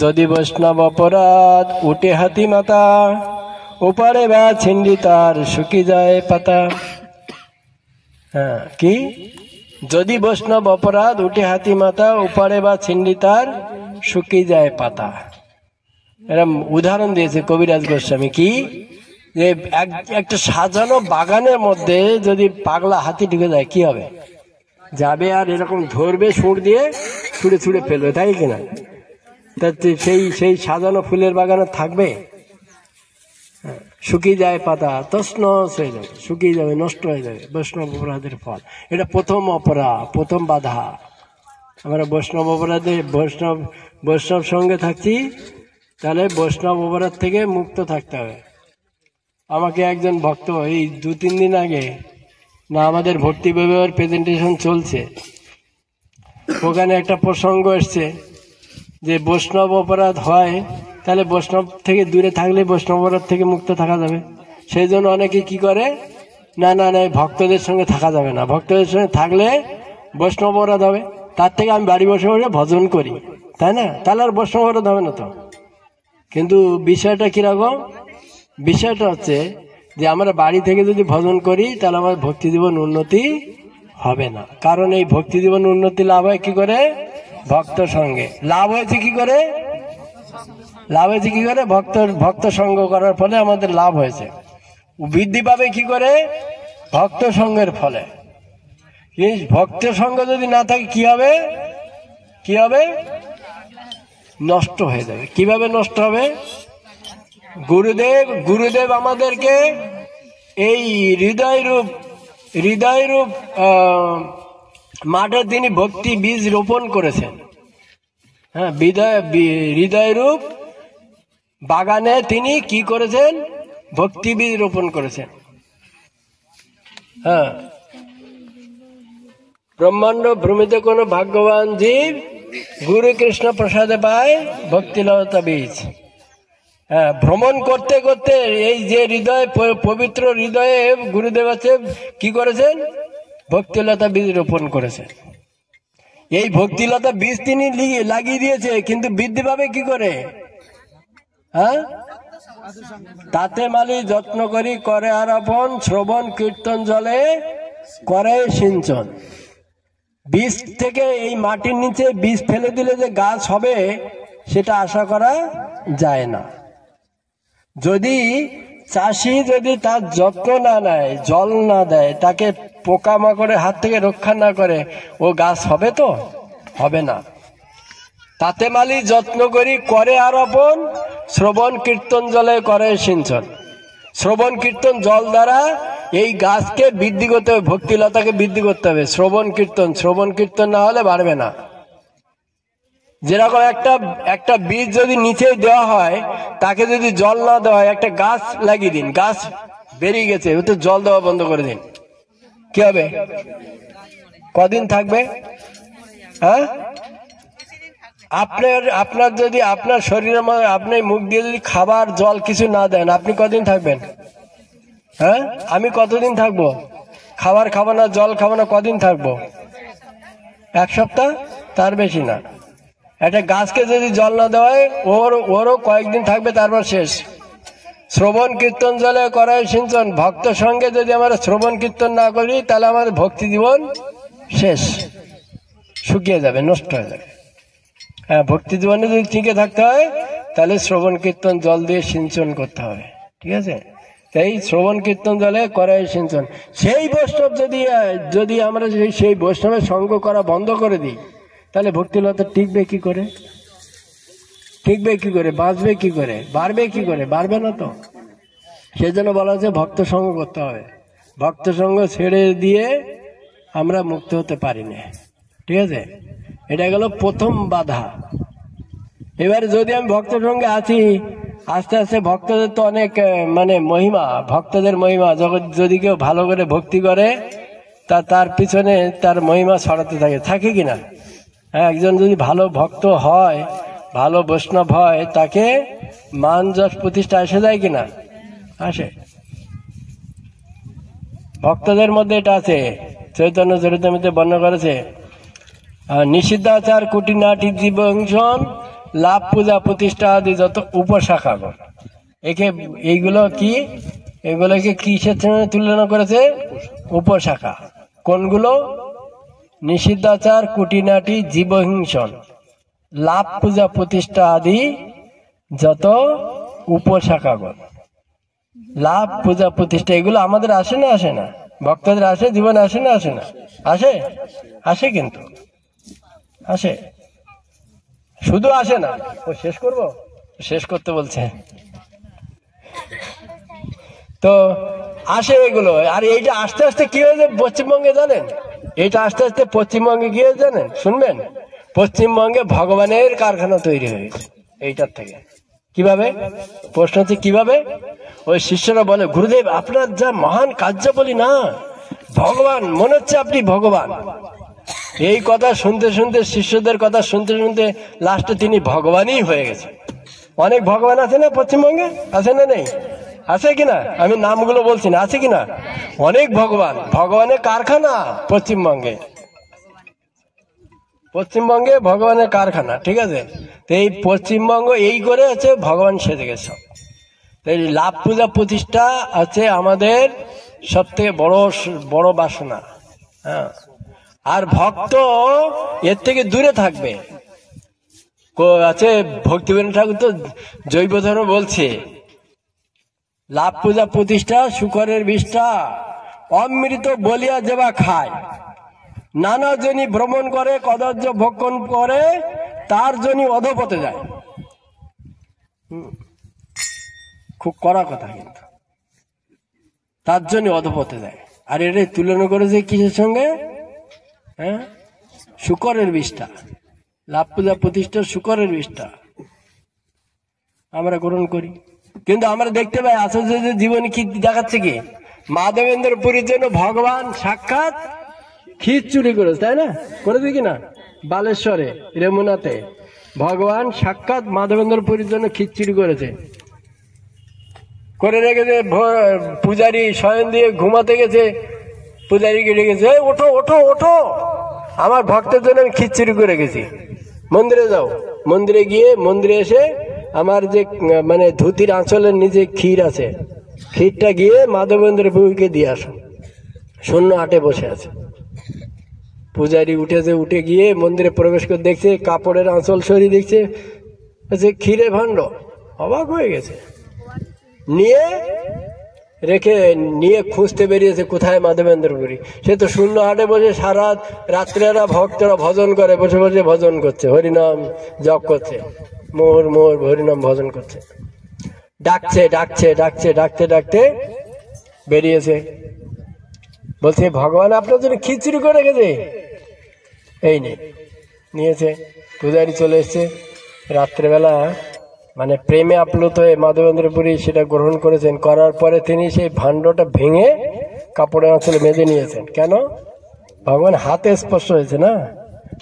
যদি বৈষ্ণব অপরাধ উঠে হাতি মাতা, ওপারে বা ছিন্ডি তার শুকি যায় পাতা। হ্যাঁ, কি? যদি বৈষ্ণব অপরাধ উঠে হাতি মাতা, ওপারে বা ছিন্ডি তার শুকি যায় পাতা। এরকম উদাহরণ দিয়েছে কবিরাজ গোস্বামী। কি? যে একটা সাজানো বাগানের মধ্যে যদি পাগলা হাতি ঢুকে যায় কি হবে? যাবে আর এরকম ধরবে, সুর দিয়ে ছুঁড়ে ছুঁড়ে ফেলবে, তাই কিনা? সেই সাজানো ফুলের বাগানে থাকবে? শুকিয়ে যায় পাতা, তছনছ হয়ে যাবে, শুকিয়ে যাবে, নষ্ট হয়ে যাবে। বৈষ্ণব অপরাধের ফল। এটা প্রথম অপরাধ, প্রথম বাধা। আমরা বৈষ্ণব অপরাধে বৈষ্ণব সঙ্গে থাকছি, তাহলে বৈষ্ণব অপরাধ থেকে মুক্ত থাকতে হবে। আমাকে একজন ভক্ত এই 2-3 দিন আগে, না আমাদের ভর্তি বিভাগের প্রেজেন্টেশন চলছে, ওখানে একটা প্রসঙ্গ এসছে যে বৈষ্ণব অপরাধ হয়, তাহলে বৈষ্ণব থেকে দূরে থাকলে বৈষ্ণব অপরাধ থেকে মুক্ত থাকা যাবে। সেই জন্য অনেকে কি করে, না না না ভক্তদের সঙ্গে থাকা যাবে না, ভক্তদের সঙ্গে থাকলে বৈষ্ণব অপরাধ হবে, তার থেকে আমি বাড়ি বসে বসে ভজন করি, তাই না? তাহলে আর বৈষ্ণব অপরাধ হবে না তো। কিন্তু বিষয়টা কিরকম, বিষয়টা হচ্ছে যে আমরা বাড়ি থেকে যদি ভজন করি তাহলে আমার ভক্তি জীবন উন্নতি হবে না। কারণ এই ভক্তি জীবন উন্নতি লাভ হয় কি করে? ভক্ত সঙ্গে। লাভ হয়েছে কি করে? লাভ হয়েছে কি করে? ভক্ত সঙ্গ করার ফলে আমাদের লাভ হয়েছে। বৃদ্ধি পাবে কি করে? ভক্ত সঙ্গের ফলে। ভক্ত সঙ্গ যদি না থাকে কি হবে? কি হবে? নষ্ট হয়ে যাবে। কিভাবে নষ্ট হবে? গুরুদেব আমাদেরকে এই হৃদয় রূপ মাঠে তিনি ভক্তি বীজ রোপণ করেছেন। হ্যাঁ, হৃদয় রূপ বাগানে তিনি কি করেছেন? ভক্তি বীজ রোপণ করেছেন। হ্যাঁ, ব্রহ্মাণ্ড ভ্রমিত কোন ভাগ্যবান জীব গুরু কৃষ্ণ প্রসাদে পায় ভক্তিলতা বীজ। হ্যাঁ, ভ্রমণ করতে করতে এই যে হৃদয়, পবিত্র হৃদয়ে গুরুদেব আছে কি করেছেন? ভক্তিলতা বীজ রোপণ করেছেন। এই ভক্তিলতা বীজ তিনি লাগিয়ে দিয়েছে, কিন্তু বৃদ্ধি পাবে কি করে? হ্যাঁ, তাতে মালি যত্ন করি করে আরাপন, শ্রবণ কীর্তন জলে করে সিঞ্চন। বীজ থেকে এই মাটির নিচে বীজ ফেলে দিলে যে গাছ হবে সেটা আশা করা যায় না। যদি চাষি যদি তার যত্ন না নেয়, জল না দেয়, তাকে পোকামাকড়ের হাত থেকে রক্ষা না করে, ও গাছ হবে তো? হবে না। তাতে মালি যত্ন করি করে আরোপণ, শ্রবণ কীর্তন জলে করে সিঞ্চন। শ্রবণ কীর্তন জল দ্বারা এই গাছকে বৃদ্ধি করতে হবে, ভক্তিলতাকে বৃদ্ধি করতে হবে। শ্রবণ কীর্তন না হলে বাড়বে না। যেরকম একটা বীজ যদি নিচে দেওয়া হয়, তাকে যদি জল না দেওয়া হয়, একটা গাছ লাগিয়ে দিন, গাছ বেরিয়ে গেছে, ও তো জল দেওয়া বন্ধ করে দিন, কি হবে? কদিন থাকবে? হ্যাঁ, আপনার যদি আপনার শরীরের মধ্যে আপনি মুখ দিয়ে যদি খাবার জল কিছু না দেন, আপনি কদিন থাকবেন? হ্যাঁ, আমি কতদিন থাকবো? খাবার খাবো না, জল খাবো না, কদিন থাকবো? 1 সপ্তাহ, তার বেশি না। একটা গাছকে যদি জল না দেওয়া হয়, ওরও কয়েকদিন থাকবে, তারপর শেষ। শ্রবণ কীর্তন জলে করায় সিঞ্চন। ভক্ত সঙ্গে যদি আমরা শ্রবণ কীর্তন না করি, তাহলে আমাদের ভক্তি জীবন শেষ, শুকিয়ে যাবে, নষ্ট হয়ে যাবে। হ্যাঁ, ভক্তি জীবনে যদি টিকে থাকতে হয়, তাহলে শ্রবণ কীর্তন জল দিয়ে সিঞ্চন করতে হবে, ঠিক আছে? তাই শ্রবণ কীর্তন জলে করায় সিঞ্চন। সেই বৈষ্ণব যদি আমরা সেই বৈষ্ণবের সঙ্গ করা বন্ধ করে দিই, তাহলে ভক্তিলতা টিকবে কি করে? টিকবে কি করে? বাঁচবে কি করে? বাড়বে কি করে? বাড়বে না তো। সেই জন্য বলা হচ্ছে ভক্ত সঙ্গ করতে হবে। ভক্ত সঙ্গ ছেড়ে দিয়ে আমরা মুক্ত হতে পারি না, ঠিক আছে? এটা গেল প্রথম বাধা। এবারে যদি আমি ভক্ত সঙ্গে আছি, আস্তে আস্তে ভক্তদের তো অনেক মহিমা, ভক্তদের মহিমা, যদি কেউ ভালো করে ভক্তি করে তার পিছনে তার মহিমা ছড়াতে থাকে কিনা? হ্যাঁ, একজন যদি ভালো ভক্ত হয়, ভালো বৈষ্ণব হয়, তাকে মান যশ প্রতিষ্ঠা এসে যায় কিনা? আসে। ভক্তদের মধ্যে এটা আছে, চৈতন্য চরিতামৃতে বর্ণনা করেছে, নিষিদ্ধাচার কুটিনাটি জীবংশন, লাভ পূজা প্রতিষ্ঠা আদি যত উপশাখাগণ। এগুলোকে কিসের সঙ্গে তুলনা করেছে? উপশাখা। কোনগুলো? নিষিদ্ধাচার কুটিনাটি জীবহিংসন, লাভ পূজা প্রতিষ্ঠা আদি যত উপশাখাগণ। লাভ পূজা প্রতিষ্ঠা এগুলো আমাদের আসে না? আসে না? ভক্তদের আসে, জীবনে আসে না? আসে না? আসে, আসে, কিন্তু আসে, শুধু আসে না। ও শেষ করবো, শেষ করতে বলছে তো আসে এগুলো। আর এইটা আস্তে আস্তে কি হয়েছে পশ্চিমবঙ্গে জানেন? এইটা আস্তে আস্তে পশ্চিমবঙ্গে গিয়ে জানেন, শুনবেন, পশ্চিমবঙ্গে ভগবানের কারখানা তৈরি হয়েছে এইটার থেকে। কিভাবে? প্রশ্ন হচ্ছে কিভাবে? ওই শিষ্যরা বলে, গুরুদেব আপনার যা মহান কার্য বলি না, ভগবান মনে হচ্ছে আপনি ভগবান। এই কথা শুনতে শুনতে, শিষ্যদের কথা শুনতে শুনতে লাস্টে তিনি ভগবানই হয়ে গেছে। অনেক ভগবান আছে না পশ্চিমবঙ্গে? আছে না? নেই? আছে কিনা? আমি নামগুলো বলছি না, আছে কিনা? অনেক ভগবান, ভগবানের কারখানা পশ্চিমবঙ্গে, পশ্চিমবঙ্গে ভগবানের কারখানা, ঠিক আছে? তো এই পশ্চিমবঙ্গ এই করে হচ্ছে ভগবান সেজে গেছে। এই লাভ পূজা প্রতিষ্ঠা হচ্ছে আমাদের সব থেকে বড় বড় বাসনা। হ্যাঁ, আর ভক্ত এর থেকে দূরে থাকবে। আছে ভক্তিবিনোদ ঠাকুর তো জৈব ধর্ম বলছে, লাভ পূজা প্রতিষ্ঠা শুকরের বিষ্ঠা, অমৃত বলিয়া যেবা খায়, নানা জনি ভ্রমণ করে কদর্য ভক্ষণ করে, তার জনি অধপথে যায়। খুব কড়া কথা, কিন্তু তার জন্য অধপথে যায়। আর এটা তুলনা করেছে কিসের সঙ্গে? হ্যাঁ, শুকরের বিষ্ঠা, লাভ পূজা প্রতিষ্ঠা শুকরের বিষ্ঠা আমরা গ্রহণ করি। কিন্তু আমরা দেখতে পাই আচার্য জীবনে কি দেখাচ্ছে, কি মাধবেন্দ্র পুরীর জন্য ভগবান সাক্ষাৎ ক্ষীর চুরি করেছে, তাই না? করেছে কিনা? বালেশ্বরে রেমুনাতে ভগবান সাক্ষাৎ মাধবেন্দ্র পুরীর জন্য ক্ষীর চুরি করেছে, করে রেখেছে। পূজারী শয়ন দিয়ে ঘুমাতে গেছে, পূজারীকে ডেকেছে, ওঠো ওঠো ওঠো, আমার ভক্তের জন্য আমি ক্ষীর চুরি করে গেছি, মন্দিরে যাও। মন্দিরে গিয়ে মন্দিরে এসে আমার যে মানে ধুতির আঁচলের নিচে ক্ষীর আছে, ক্ষীরটা গিয়ে মাধবেন্দ্র প্রভুকে দিয়ে আসো। শূন্য হাটে বসে আছে। পূজারী উঠেছে, উঠে গিয়ে মন্দিরে প্রবেশ করে দেখছে কাপড়ের আঁচল সরিয়ে দেখছে ক্ষীরে ভাণ্ড, অবাক হয়ে গেছে। নিয়ে খুঁজতে বেরিয়েছে কোথায় মাধবেন্দ্রপুরী। সে তো শূন্য হাটে বসে সারা রাত্রেরা ভক্তরা ভজন করে, বসে বসে ভজন করছে, হরিনাম জপ করছে, মোর মোর হরিনাম ভজন করছে। ডাকছে ডাকছে ডাকছে ডাকতে ডাকতে বেরিয়েছে, বলছে ভগবান আপনার জন্য খিচুড়ি করে রেখেছে, এই নিয়েছে। পূজারি চলে এসছে রাত্রেবেলা, মানে প্রেমে আপ্লুত হয়ে মাধবেন্দ্রপুরী সেটা গ্রহণ করেছেন। করার পরে তিনি সেই ভাণ্ডটা ভেঙে কাপড়ের আঁচলে বেঁধে নিয়েছেন। কেন? ভগবান হাতে স্পর্শ হয়েছে না,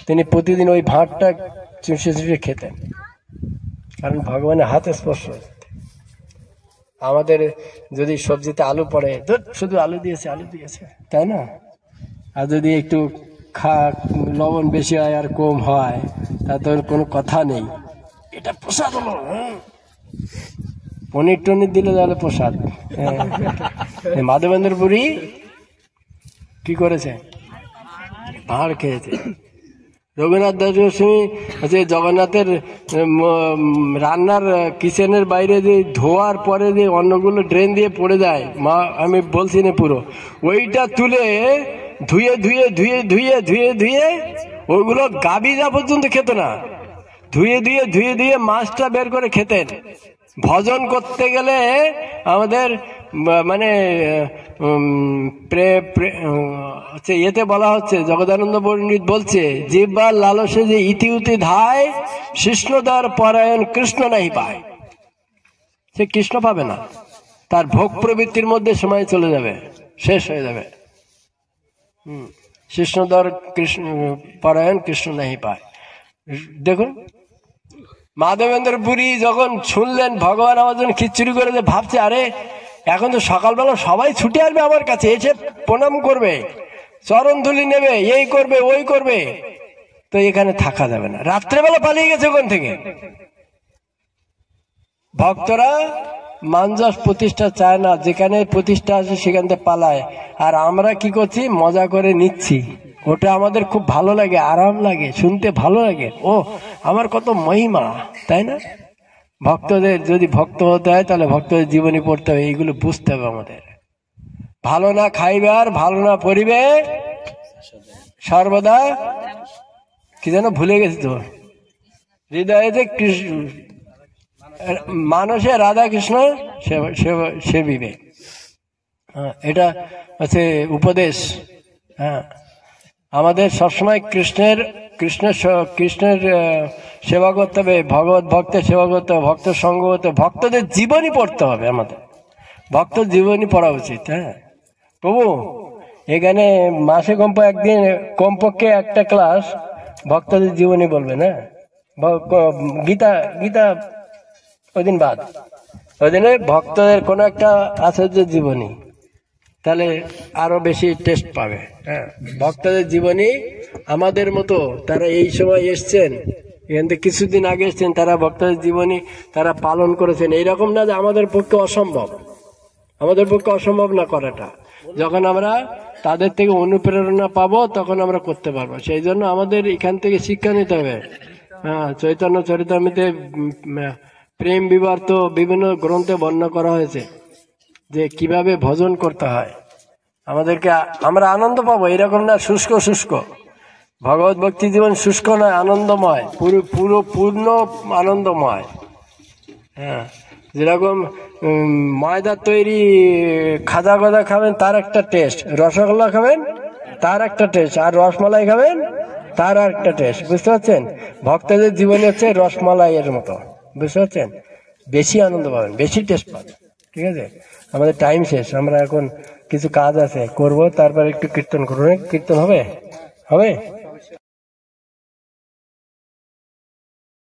তিনি প্রতিদিন ওই ভাঁড়টা চুষে চুষে খেতেন, কারণ ভগবানের হাতে স্পর্শ হয়েছে। আমাদের যদি সবজিতে আলু পড়ে, শুধু আলু দিয়েছে আলু দিয়েছে, তাই না? আর যদি একটু লবণ বেশি হয় আর কম হয়, তাতে কোনো কথা নেই, এটা প্রসাদ হলো। পনির টনির দিলে তাহলে প্রসাদ। মাধবেন্দ্রপুরী কি করেছে? ভাঁড় খেয়েছে। রবীন্দ্রনাথ দাস গোস্বামী যে জগন্নাথের রান্নার কিচেনের বাইরে যে ধোয়ার পরে যে অন্নগুলো ড্রেন দিয়ে পড়ে যায়, মা আমি বলছি না পুরো, ওইটা তুলে ধুয়ে ধুয়ে ধুয়ে ধুয়ে ধুয়ে ধুয়ে ওইগুলো গাবি যা পর্যন্ত খেত না, ধুয়ে ধুয়ে ধুয়ে ধুয়ে মাছটা বের করে খেতেন। ভজন করতে গেলে আমাদের মানে এতে বলা হচ্ছে, জগদানন্দ পণ্ডিত বলছে, জিহ্বার লালসে যে ইতিউতি ধায়, কৃষ্ণদার পরায়ণ কৃষ্ণ নাহি পায়। সে কৃষ্ণ পাবে না, তার ভোগ প্রবৃত্তির মধ্যে সময় চলে যাবে, শেষ হয়ে যাবে। কৃষ্ণদার কৃষ্ণ পরায়ণ কৃষ্ণ নাহি পায়। দেখুন মাধবেন্দ্রপুরী যখন শুনলেন ভগবান আমার জন্য খিচুড়ি করেছে, ভাবছে আরে এখন তো সকালবেলা সবাই ছুটে আসবে আমার কাছে, এসে প্রণাম করবে, চরণ ধুলি নেবে, এই করবে ওই করবে, তো এখানে থাকা যাবে না। রাত্রেবেলা পালিয়ে গেছে ওখান থেকে। ভক্তরা মানজাস প্রতিষ্ঠা চায় না, যেখানে প্রতিষ্ঠা আছে সেখান থেকে পালায়। আর আমরা কি করছি? মজা করে নিচ্ছি, ওটা আমাদের খুব ভালো লাগে, আরাম লাগে, শুনতে ভালো লাগে, ও আমার কত মহিমা, তাই না? ভক্তদের যদি ভক্ত হতে হয় তাহলে ভক্তদের জীবনী পড়তে হবে, এইগুলো বুঝতে হবে আমাদের। ভালো না খাইবে আর ভালো না পরিবে সর্বদা, কি যেন ভুলে গেছি তো, হৃদয়ে কৃষ্ণ মানুষে রাধা কৃষ্ণ সেবিবে, এটা হচ্ছে উপদেশ। হ্যাঁ, আমাদের সবসময় কৃষ্ণের সেবা করতে হবে, ভগবত ভক্তের সেবা করতে হবে, ভক্ত সঙ্গ করতে হবে, ভক্তদের জীবনী পড়তে হবে, আমাদের ভক্ত জীবনী পড়া উচিত। হ্যাঁ প্রভু, এখানে মাসে কমপক্ষে একটা ক্লাস ভক্তদের জীবনী বলবেন। হ্যাঁ, গীতা ওই দিন বাদ, ওই জন্য ভক্তদের কোনো একটা আচার্য জীবনী, তাহলে আরো বেশি টেস্ট পাবে। হ্যাঁ, ভক্তদের জীবনী আমাদের মতো, তারা এই সময় এসছেন, এখান থেকে কিছুদিন আগে এসছেন, তারা ভক্তদের জীবনী তারা পালন করেছেন। এইরকম না যে আমাদের পক্ষে অসম্ভব, আমাদের পক্ষে অসম্ভব না করাটা। যখন আমরা তাদের থেকে অনুপ্রেরণা পাবো তখন আমরা করতে পারবো। সেই জন্য আমাদের এখান থেকে শিক্ষা নিতে হবে। হ্যাঁ, চৈতন্য চরিতামৃতে প্রেম বিবার তো বিভিন্ন গ্রন্থে বর্ণনা করা হয়েছে যে কিভাবে ভজন করতে হয়। আমাদেরকে আমরা আনন্দ পাবো, এরকম না শুষ্ক শুষ্ক। ভগবত ভক্তি জীবন শুষ্ক নয়, আনন্দময়, পূর্ণ আনন্দময়। হ্যাঁ, যেরকম ময়দার তৈরি খাজা গজা খাবেন তার একটা টেস্ট, রসগোল্লা খাবেন তার একটা টেস্ট, আর রসমালাই খাবেন তার আর একটা টেস্ট। বুঝতে পারছেন? ভক্তদের জীবনে হচ্ছে রসমালাইয়ের মতো, বুঝতে পারছেন? বেশি আনন্দ পাবেন, বেশি টেস্ট পাবেন। ঠিক আছে, আমাদের টাইম শেষ, আমরা এখন কিছু কাজ আছে করব, তারপর একটু কীর্তন করবো। কীর্তন হবে?